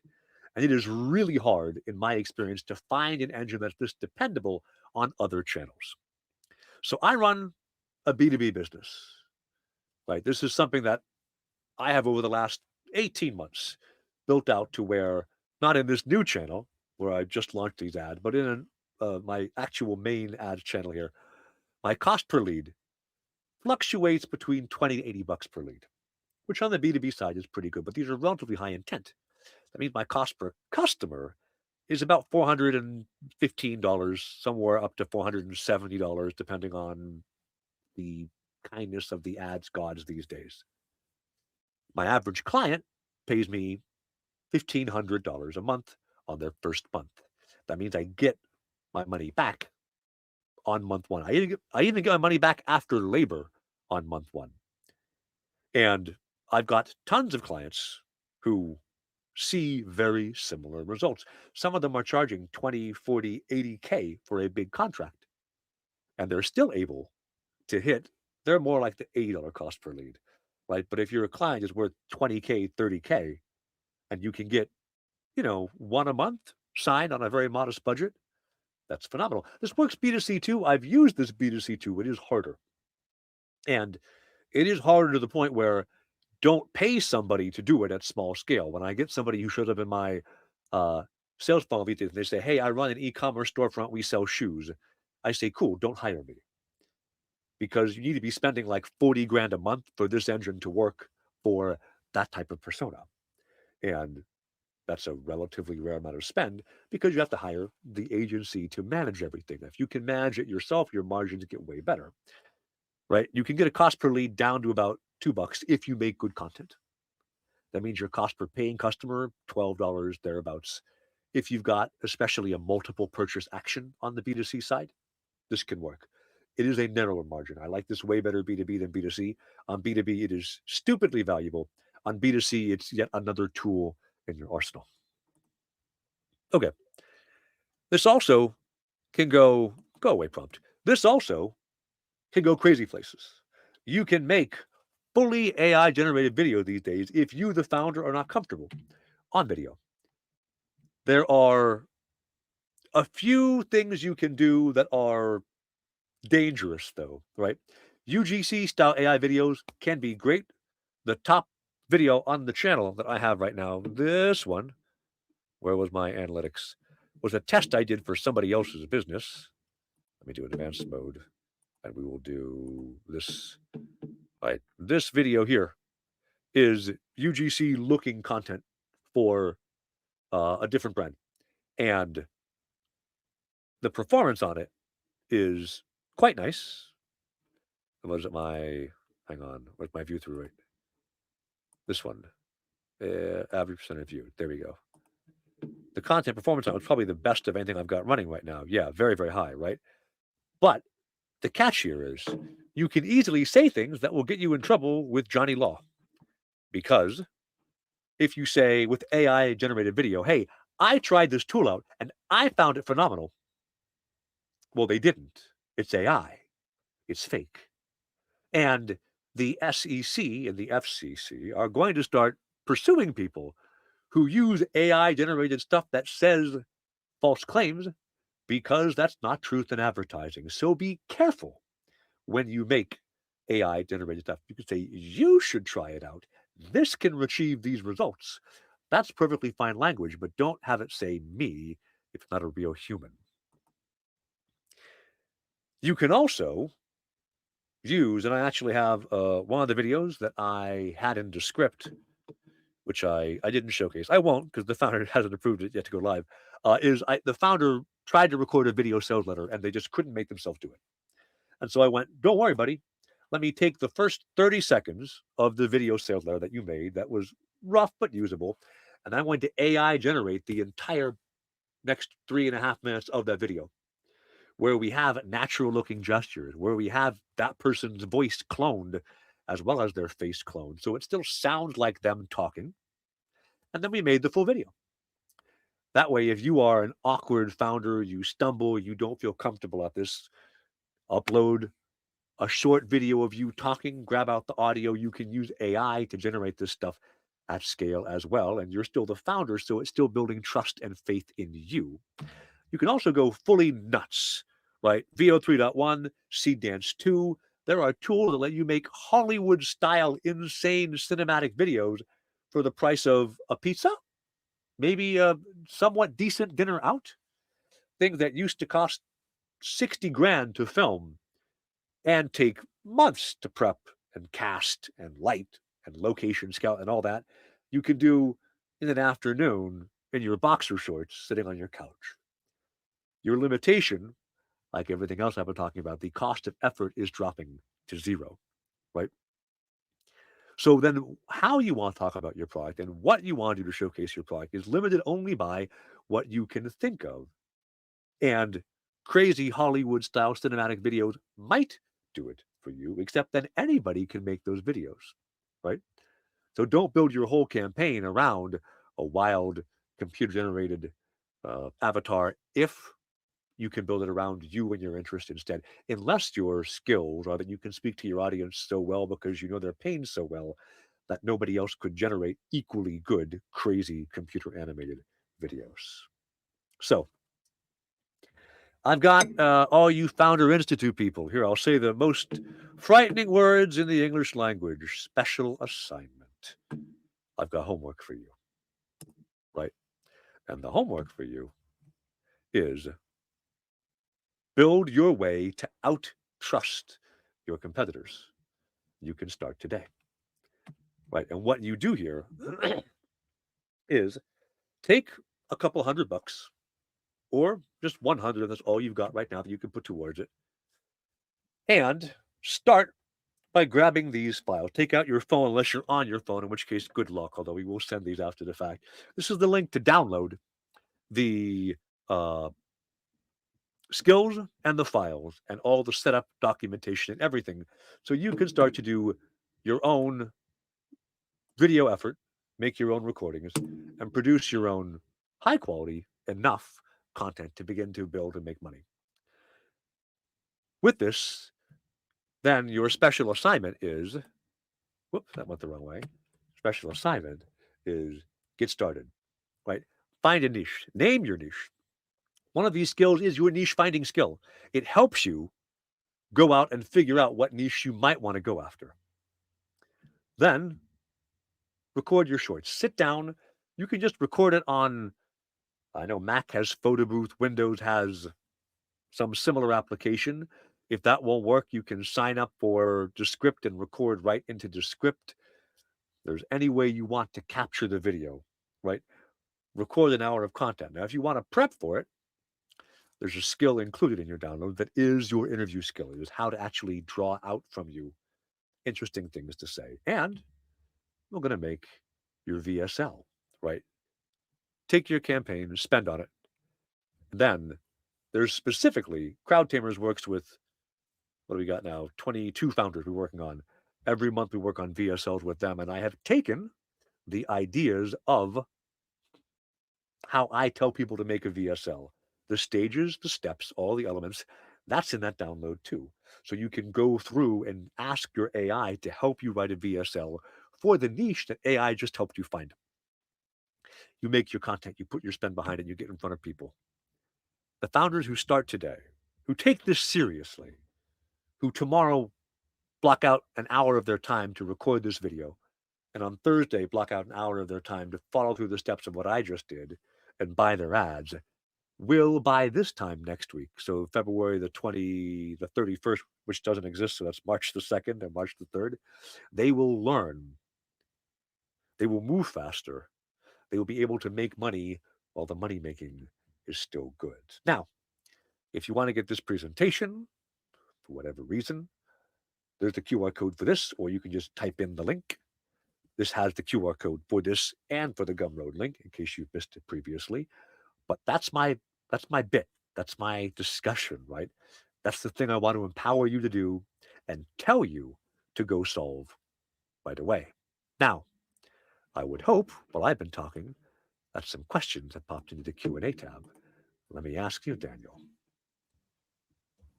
And it is really hard, in my experience, to find an engine that's this dependable on other channels. So I run a B2B business, right? This is something that I have over the last 18 months built out to where, not in this new channel where I just launched these ads, but in my actual main ads channel here, my cost per lead fluctuates between 20 to 80 bucks per lead, which on the B2B side is pretty good, but these are relatively high intent. That means my cost per customer is about $415, somewhere up to $470, depending on the kindness of the ads gods these days. My average client pays me $1,500 a month on their first month. That means I get my money back on month one. I even get my money back after labor on month one. And I've got tons of clients who see very similar results. Some of them are charging 20, 40, 80K for a big contract, and they're still able to hit, they're more like the $80 cost per lead, right? But if your client is worth 20K, 30K, and you can get, one a month signed on a very modest budget, that's phenomenal. This works B2C too. I've used this B2C too. It is harder. And it is harder to the point where don't pay somebody to do it at small scale. When I get somebody who shows up in my sales funnel these days and they say, hey, I run an e-commerce storefront, we sell shoes. I say, cool, don't hire me. Because you need to be spending like 40 grand a month for this engine to work for that type of persona. And that's a relatively rare amount of spend because you have to hire the agency to manage everything. If you can manage it yourself, your margins get way better, right? You can get a cost per lead down to about $2 if you make good content. That means your cost per paying customer, $12 thereabouts. If you've got especially a multiple purchase action on the B2C side, this can work. It is a narrower margin. I like this way better B2B than B2C. On B2B, it is stupidly valuable. On B2C, it's yet another tool in your arsenal. Okay. This also can go away prompt. This also can go crazy places. You can make fully AI generated video these days if you, the founder, are not comfortable on video. There are a few things you can do that are dangerous, though, right? UGC style AI videos can be great. The top video on the channel that I have right now, this one, where was my analytics, was a test I did for somebody else's business. Let me do advanced mode, and we will do this. All right, this video here is UGC looking content for a different brand. And the performance on it is quite nice. Was it hang on, where's my view through rate? This one, average percentage view. There we go. The content performance on it was probably the best of anything I've got running right now. Yeah, very, very high, right? But the catch here is you can easily say things that will get you in trouble with Johnny Law. Because if you say with AI generated video, hey, I tried this tool out and I found it phenomenal. Well, they didn't. It's AI. It's fake. And the SEC and the FCC are going to start pursuing people who use AI generated stuff that says false claims because that's not truth in advertising. So be careful when you make AI generated stuff. You can say, you should try it out. This can achieve these results. That's perfectly fine language, but don't have it say me if it's not a real human. You can also use, and I actually have one of the videos that I had in the script, which I didn't showcase. I won't because the founder hasn't approved it yet to go live. The founder tried to record a video sales letter and they just couldn't make themselves do it. And so I went, don't worry, buddy. Let me take the first 30 seconds of the video sales letter that you made that was rough but usable, and I'm going to AI generate the entire next 3.5 minutes of that video, where we have natural looking gestures, where we have that person's voice cloned as well as their face cloned. So it still sounds like them talking. And then we made the full video. That way, if you are an awkward founder, you stumble, you don't feel comfortable at this, upload a short video of you talking, grab out the audio. You can use AI to generate this stuff at scale as well. And you're still the founder, so it's still building trust and faith in you. You can also go fully nuts, right? VO 3.1, Seed Dance 2, There are tools that let you make Hollywood-style insane cinematic videos for the price of a pizza, maybe a somewhat decent dinner out. Things that used to cost 60 grand to film and take months to prep and cast and light and location scout and all that, you can do in an afternoon in your boxer shorts sitting on your couch. Your limitation, like everything else I've been talking about, the cost of effort is dropping to zero, right? So then how you want to talk about your product and what you want to do to showcase your product is limited only by what you can think of. And crazy Hollywood style cinematic videos might do it for you, except then anybody can make those videos, right? So don't build your whole campaign around a wild computer generated avatar if you can build it around you and your interest instead, unless your skills are that you can speak to your audience so well because you know their pain so well that nobody else could generate equally good, crazy computer animated videos. So I've got all you Founder Institute people here. I'll say the most frightening words in the English language. Special assignment. I've got homework for you, right? And the homework for you is build your way to out-trust your competitors. You can start today, right? And what you do here is take a couple $100 or just 100, and that's all you've got right now that you can put towards it, and start by grabbing these files. Take out your phone unless you're on your phone, in which case, good luck, although we will send these after the fact. This is the link to download the skills and the files and all the setup documentation and everything. So you can start to do your own video effort, make your own recordings, and produce your own high quality enough content to begin to build and make money. With this, then your special assignment is, whoops, that went the wrong way. Special assignment is get started, right? Find a niche, name your niche. One of these skills is your niche finding skill. It helps you go out and figure out what niche you might want to go after. Then record your shorts. Sit down. You can just record it on, I know Mac has Photo Booth, Windows has some similar application. If that won't work, you can sign up for Descript and record right into Descript. There's any way you want to capture the video, right? Record an hour of content. Now, if you want to prep for it, there's a skill included in your download that is your interview skill. It is how to actually draw out from you interesting things to say. And we're going to make your VSL, right? Take your campaign, spend on it. Then there's specifically, CrowdTamers works with, what do we got now? 22 founders we're working on. Every month we work on VSLs with them. And I have taken the ideas of how I tell people to make a VSL, the stages, the steps, all the elements. That's in that download too. So you can go through and ask your AI to help you write a VSL for the niche that AI just helped you find. You make your content, you put your spend behind it, you get in front of people. The founders who start today, who take this seriously, who tomorrow block out an hour of their time to record this video, and on Thursday block out an hour of their time to follow through the steps of what I just did and buy their ads, will by this time next week, so February the 31st, which doesn't exist, so that's March the 2nd and March the 3rd, they will learn. They will move faster. They will be able to make money while the money making is still good. Now, if you want to get this presentation, for whatever reason, there's the QR code for this, or you can just type in the link. This has the QR code for this and for the Gumroad link, in case you've missed it previously. But that's my bit. That's my discussion, right? That's the thing I want to empower you to do and tell you to go solve right away. Now, I would hope, while I've been talking, that some questions have popped into the Q&A tab. Let me ask you, Daniel,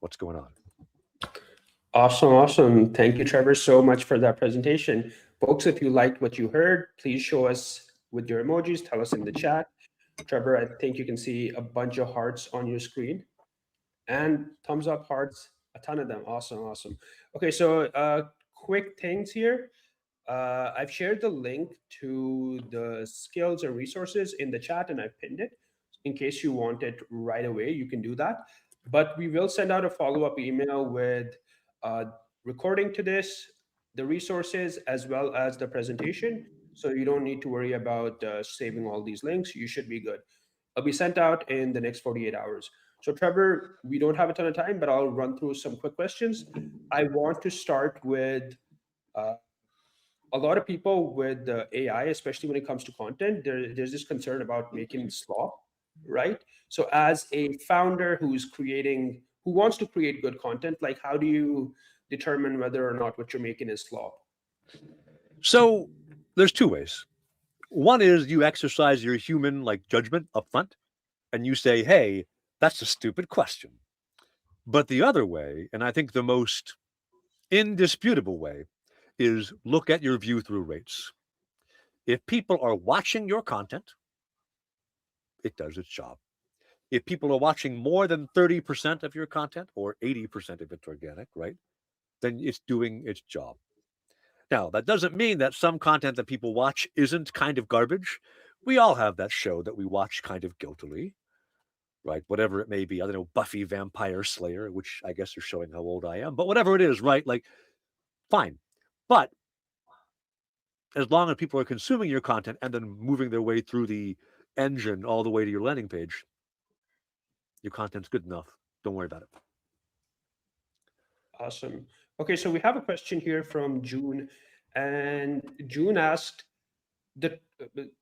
what's going on? Awesome. Thank you, Trevor, so much for that presentation. Folks, if you liked what you heard, please show us with your emojis. Tell us in the chat. Trevor, I think you can see a bunch of hearts on your screen and thumbs up, hearts. A ton of them. Awesome, awesome. Okay, so quick things here. I've shared the link to the skills and resources in the chat, and I've pinned it. In case you want it right away, you can do that. But we will send out a follow-up email with uh, recording to this, the resources, as well as the presentation. So you don't need to worry about saving all these links. You should be good. It'll be sent out in the next 48 hours. So, Trevor, we don't have a ton of time, but I'll run through some quick questions. I want to start with uh, a lot of people with AI, especially when it comes to content, there's this concern about making slop, right? So, as a founder who wants to create good content, like how do you determine whether or not what you're making is slop? So there's two ways. One is you exercise your human like judgment up front and you say, hey, that's a stupid question. But the other way, and I think the most indisputable way, is look at your view through rates. If people are watching your content, it does its job. If people are watching more than 30% of your content or 80% if it's organic, right, then it's doing its job. Now, that doesn't mean that some content that people watch isn't kind of garbage. We all have that show that we watch kind of guiltily, right? Whatever it may be. I don't know, Buffy Vampire Slayer, which I guess are showing how old I am, but whatever it is, right? Like, fine. But as long as people are consuming your content and then moving their way through the engine all the way to your landing page, your content's good enough. Don't worry about it. Awesome. Okay, so we have a question here from June, and June asked, the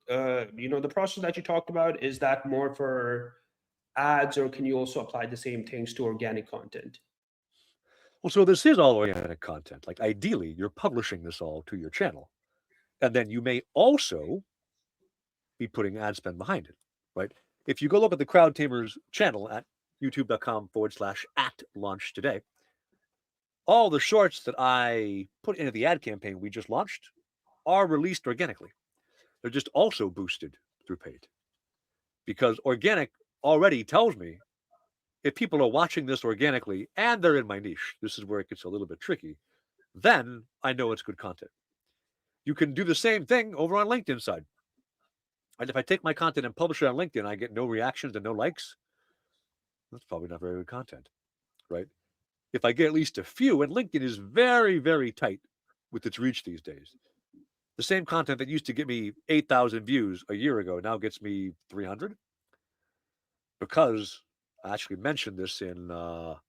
the process that you talked about, is that more for ads, or can you also apply the same things to organic content? Well, so this is all organic content. Like, ideally, you're publishing this all to your channel. And then you may also be putting ad spend behind it, right? If you go look at the CrowdTamers channel at youtube.com/at launch today, all the shorts that I put into the ad campaign we just launched are released organically. They're just also boosted through paid because organic already tells me if people are watching this organically and they're in my niche, this is where it gets a little bit tricky, then I know it's good content. You can do the same thing over on LinkedIn side. And if I take my content and publish it on LinkedIn, I get no reactions and no likes. That's probably not very good content, right? If I get at least a few, and LinkedIn is very, very tight with its reach these days. The same content that used to get me 8,000 views a year ago now gets me 300 because I actually mentioned this in, well,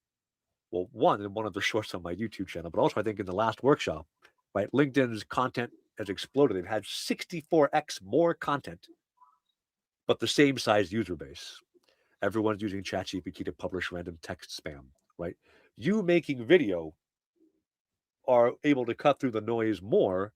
in one of the shorts on my YouTube channel, but also I think in the last workshop, right? LinkedIn's content has exploded. They've had 64x more content, but the same size user base. Everyone's using ChatGPT to publish random text spam, right? You making video are able to cut through the noise more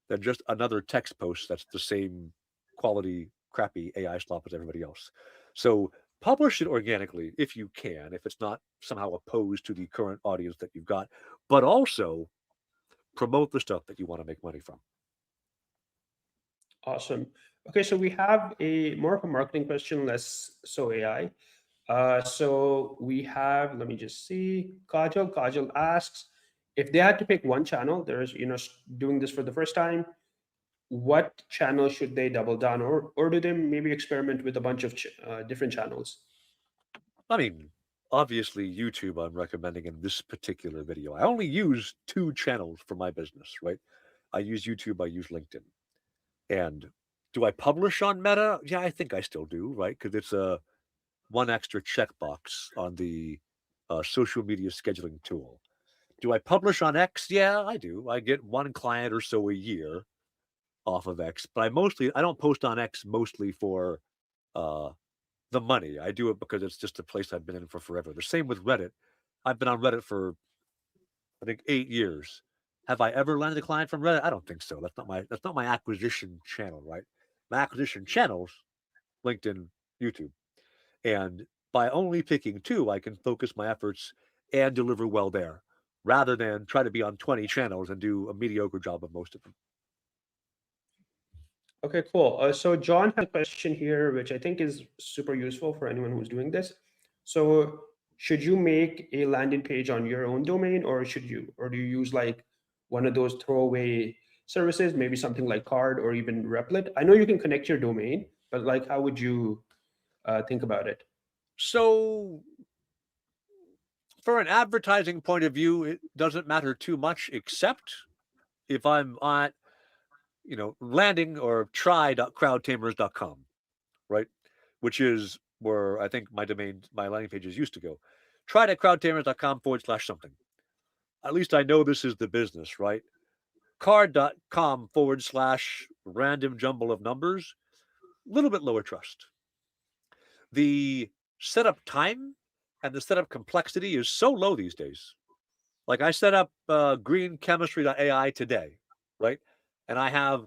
than just another text post that's the same quality, crappy AI slop as everybody else. So publish it organically if you can, if it's not somehow opposed to the current audience that you've got, but also promote the stuff that you want to make money from. Awesome. Okay, so we have a more of a marketing question, less so AI. So we have, let me just see, Kajal. Kajal asks, if they had to pick one channel, there's, doing this for the first time, what channel should they double down, or do they maybe experiment with a bunch of different channels? I mean, obviously, YouTube, I'm recommending in this particular video. I only use two channels for my business, right? I use YouTube, I use LinkedIn. And do I publish on Meta? Yeah, I think I still do, right? Because it's a one extra checkbox on the social media scheduling tool. Do I publish on X? Yeah, I do. I get one client or so a year off of X, but I don't post on X mostly for uh, the money. I do it because it's just a place I've been in for forever. The same with Reddit. I've been on Reddit for I think 8 years. Have I ever landed a client from Reddit? I don't think so. That's not my acquisition channel, right? My acquisition channels, LinkedIn, YouTube. And by only picking two, I can focus my efforts and deliver well there rather than try to be on 20 channels and do a mediocre job of most of them. Okay, cool. So John has a question here, which I think is super useful for anyone who's doing this. So should you make a landing page on your own domain, or do you use like one of those throwaway services, maybe something like Card or even Replit? I know you can connect your domain, but like, how would you think about it? So, for an advertising point of view, it doesn't matter too much, except if I'm on, landing or try.crowdtamers.com, right? Which is where I think my landing pages used to go. Try.crowdtamers.com/something. At least I know this is the business, right? Card.com/random jumble of numbers, a little bit lower trust. The setup time and the setup complexity is so low these days. Like I set up greenchemistry.ai today, right? And I have,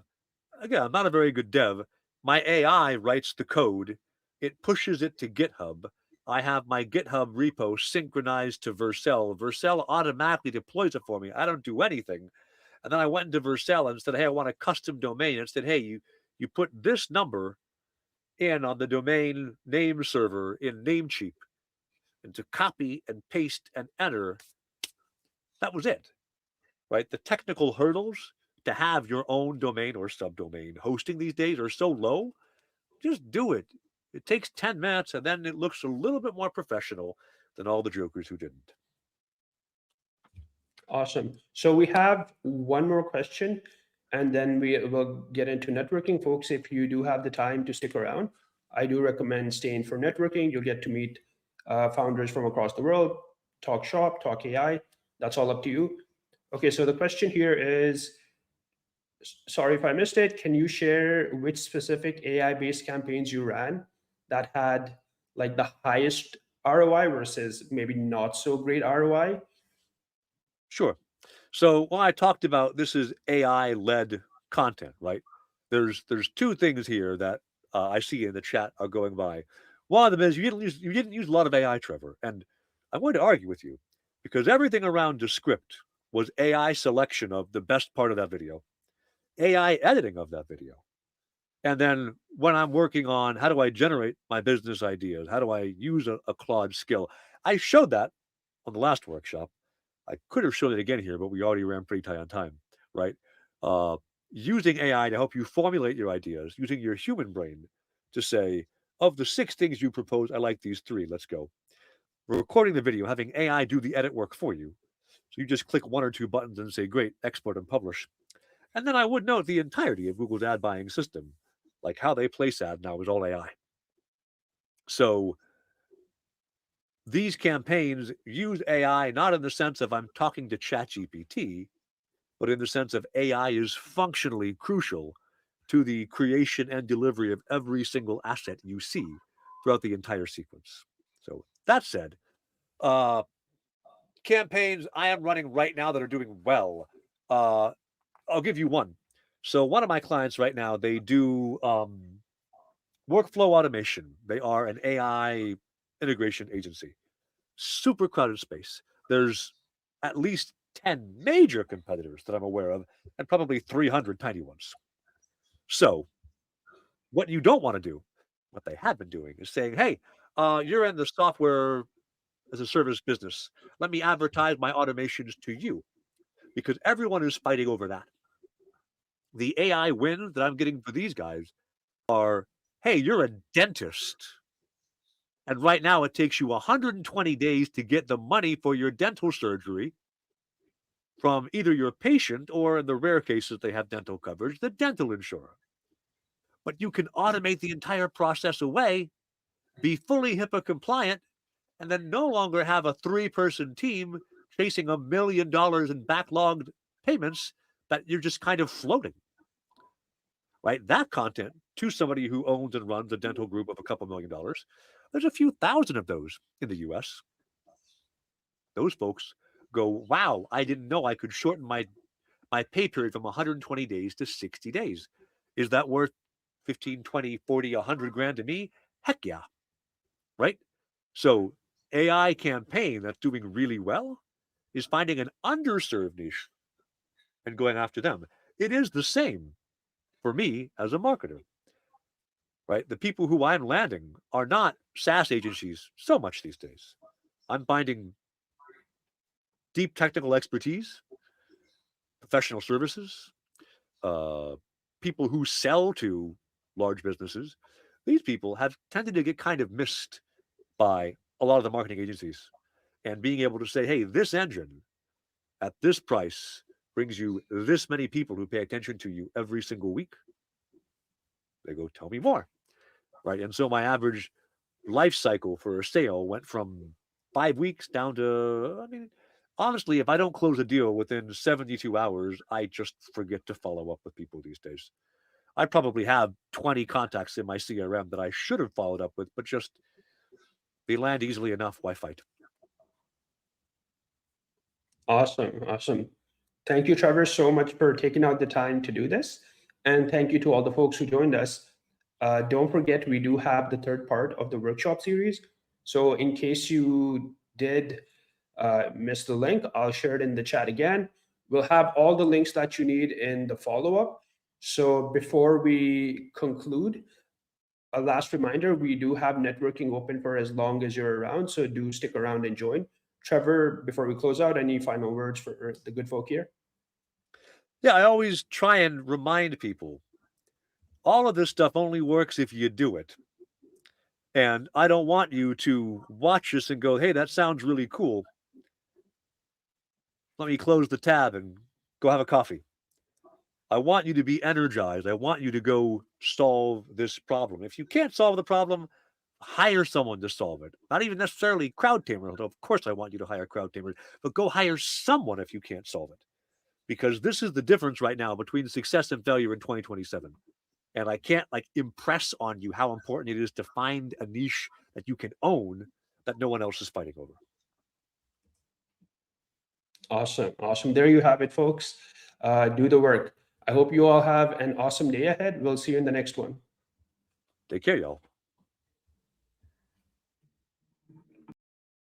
again, I'm not a very good dev. My AI writes the code, it pushes it to GitHub. I have my GitHub repo synchronized to Vercel. Vercel automatically deploys it for me. I don't do anything. And then I went into Vercel and said, hey, I want a custom domain. And said, hey, you put this number in on the domain name server in Namecheap. And to copy and paste and enter, that was it, right? The technical hurdles to have your own domain or subdomain hosting these days are so low. Just do it. It takes 10 minutes and then it looks a little bit more professional than all the jokers who didn't. Awesome. So we have one more question, and then we will get into networking. Folks, if you do have the time to stick around, I do recommend staying for networking. You'll get to meet founders from across the world, talk shop, talk AI. That's all up to you. Okay, so the question here is, sorry if I missed it, can you share which specific AI-based campaigns you ran that had like the highest ROI versus maybe not so great ROI? Sure. So when I talked about this is AI-led content, right? There's two things here that I see in the chat are going by. One of them is you didn't use a lot of AI, Trevor, and I'm going to argue with you because everything around Descript was AI selection of the best part of that video, AI editing of that video. And then when I'm working on how do I generate my business ideas, how do I use a Claude skill, I showed that on the last workshop. I could have shown it again here, but we already ran pretty tight on time, right? Uh, Using AI to help you formulate your ideas, using your human brain to say, of the 6 things you propose, I like these 3. Let's go. Recording the video, having AI do the edit work for you. So you just click 1 or 2 buttons and say, great, export and publish. And then I would note the entirety of Google's ad buying system, like how they place ad now is all AI. So these campaigns use AI not in the sense of I'm talking to ChatGPT, but in the sense of AI is functionally crucial to the creation and delivery of every single asset you see throughout the entire sequence. So that said, uh, campaigns I am running right now that are doing well. I'll give you one. So one of my clients right now, they do workflow automation. They are an AI integration agency. Super crowded space. There's at least 10 major competitors that I'm aware of, and probably 300 tiny ones. So, what you don't want to do, what they have been doing, is saying, hey, you're in the software as a service business. Let me advertise my automations to you because everyone is fighting over that. The AI wins that I'm getting for these guys are, hey, you're a dentist. And right now it takes you 120 days to get the money for your dental surgery from either your patient or, in the rare cases they have dental coverage, the dental insurer. But you can automate the entire process away, be fully HIPAA compliant, and then no longer have a 3-person team chasing $1 million in backlogged payments that you're just kind of floating. Right? That content to somebody who owns and runs a dental group of a couple $1 million, there's a few thousand of those in the US. Those folks go, wow, I didn't know I could shorten my pay period from 120 days to 60 days. Is that worth 15, 20, 40, 100 grand to me? Heck yeah. Right? So AI campaign that's doing really well is finding an underserved niche and going after them. It is the same for me as a marketer. Right? The people who I'm landing are not SaaS agencies so much these days. I'm finding deep technical expertise, professional services, people who sell to large businesses. These people have tended to get kind of missed by a lot of the marketing agencies. And being able to say, hey, this engine at this price brings you this many people who pay attention to you every single week. They go, tell me more. Right. And so my average life cycle for a sale went from 5 weeks down to, I mean, honestly, if I don't close a deal within 72 hours, I just forget to follow up with people these days. I probably have 20 contacts in my CRM that I should have followed up with, but just they land easily enough. Why fight? Awesome. Awesome. Thank you, Trevor, so much for taking out the time to do this. And thank you to all the folks who joined us. Don't forget, we do have the third part of the workshop series. So in case you did miss the link, I'll share it in the chat again. We'll have all the links that you need in the follow-up. So before we conclude, a last reminder, we do have networking open for as long as you're around. So do stick around and join. Trevor, before we close out, any final words for the good folk here? Yeah, I always try and remind people all of this stuff only works if you do it. And I don't want you to watch this and go, hey, that sounds really cool. Let me close the tab and go have a coffee. I want you to be energized. I want you to go solve this problem. If you can't solve the problem, hire someone to solve it. Not even necessarily CrowdTamers, although of course I want you to hire CrowdTamers, but go hire someone if you can't solve it. Because this is the difference right now between success and failure in 2027. And I can't impress on you how important it is to find a niche that you can own that no one else is fighting over. Awesome. Awesome. There you have it, folks. Do the work. I hope you all have an awesome day ahead. We'll see you in the next one. Take care, y'all.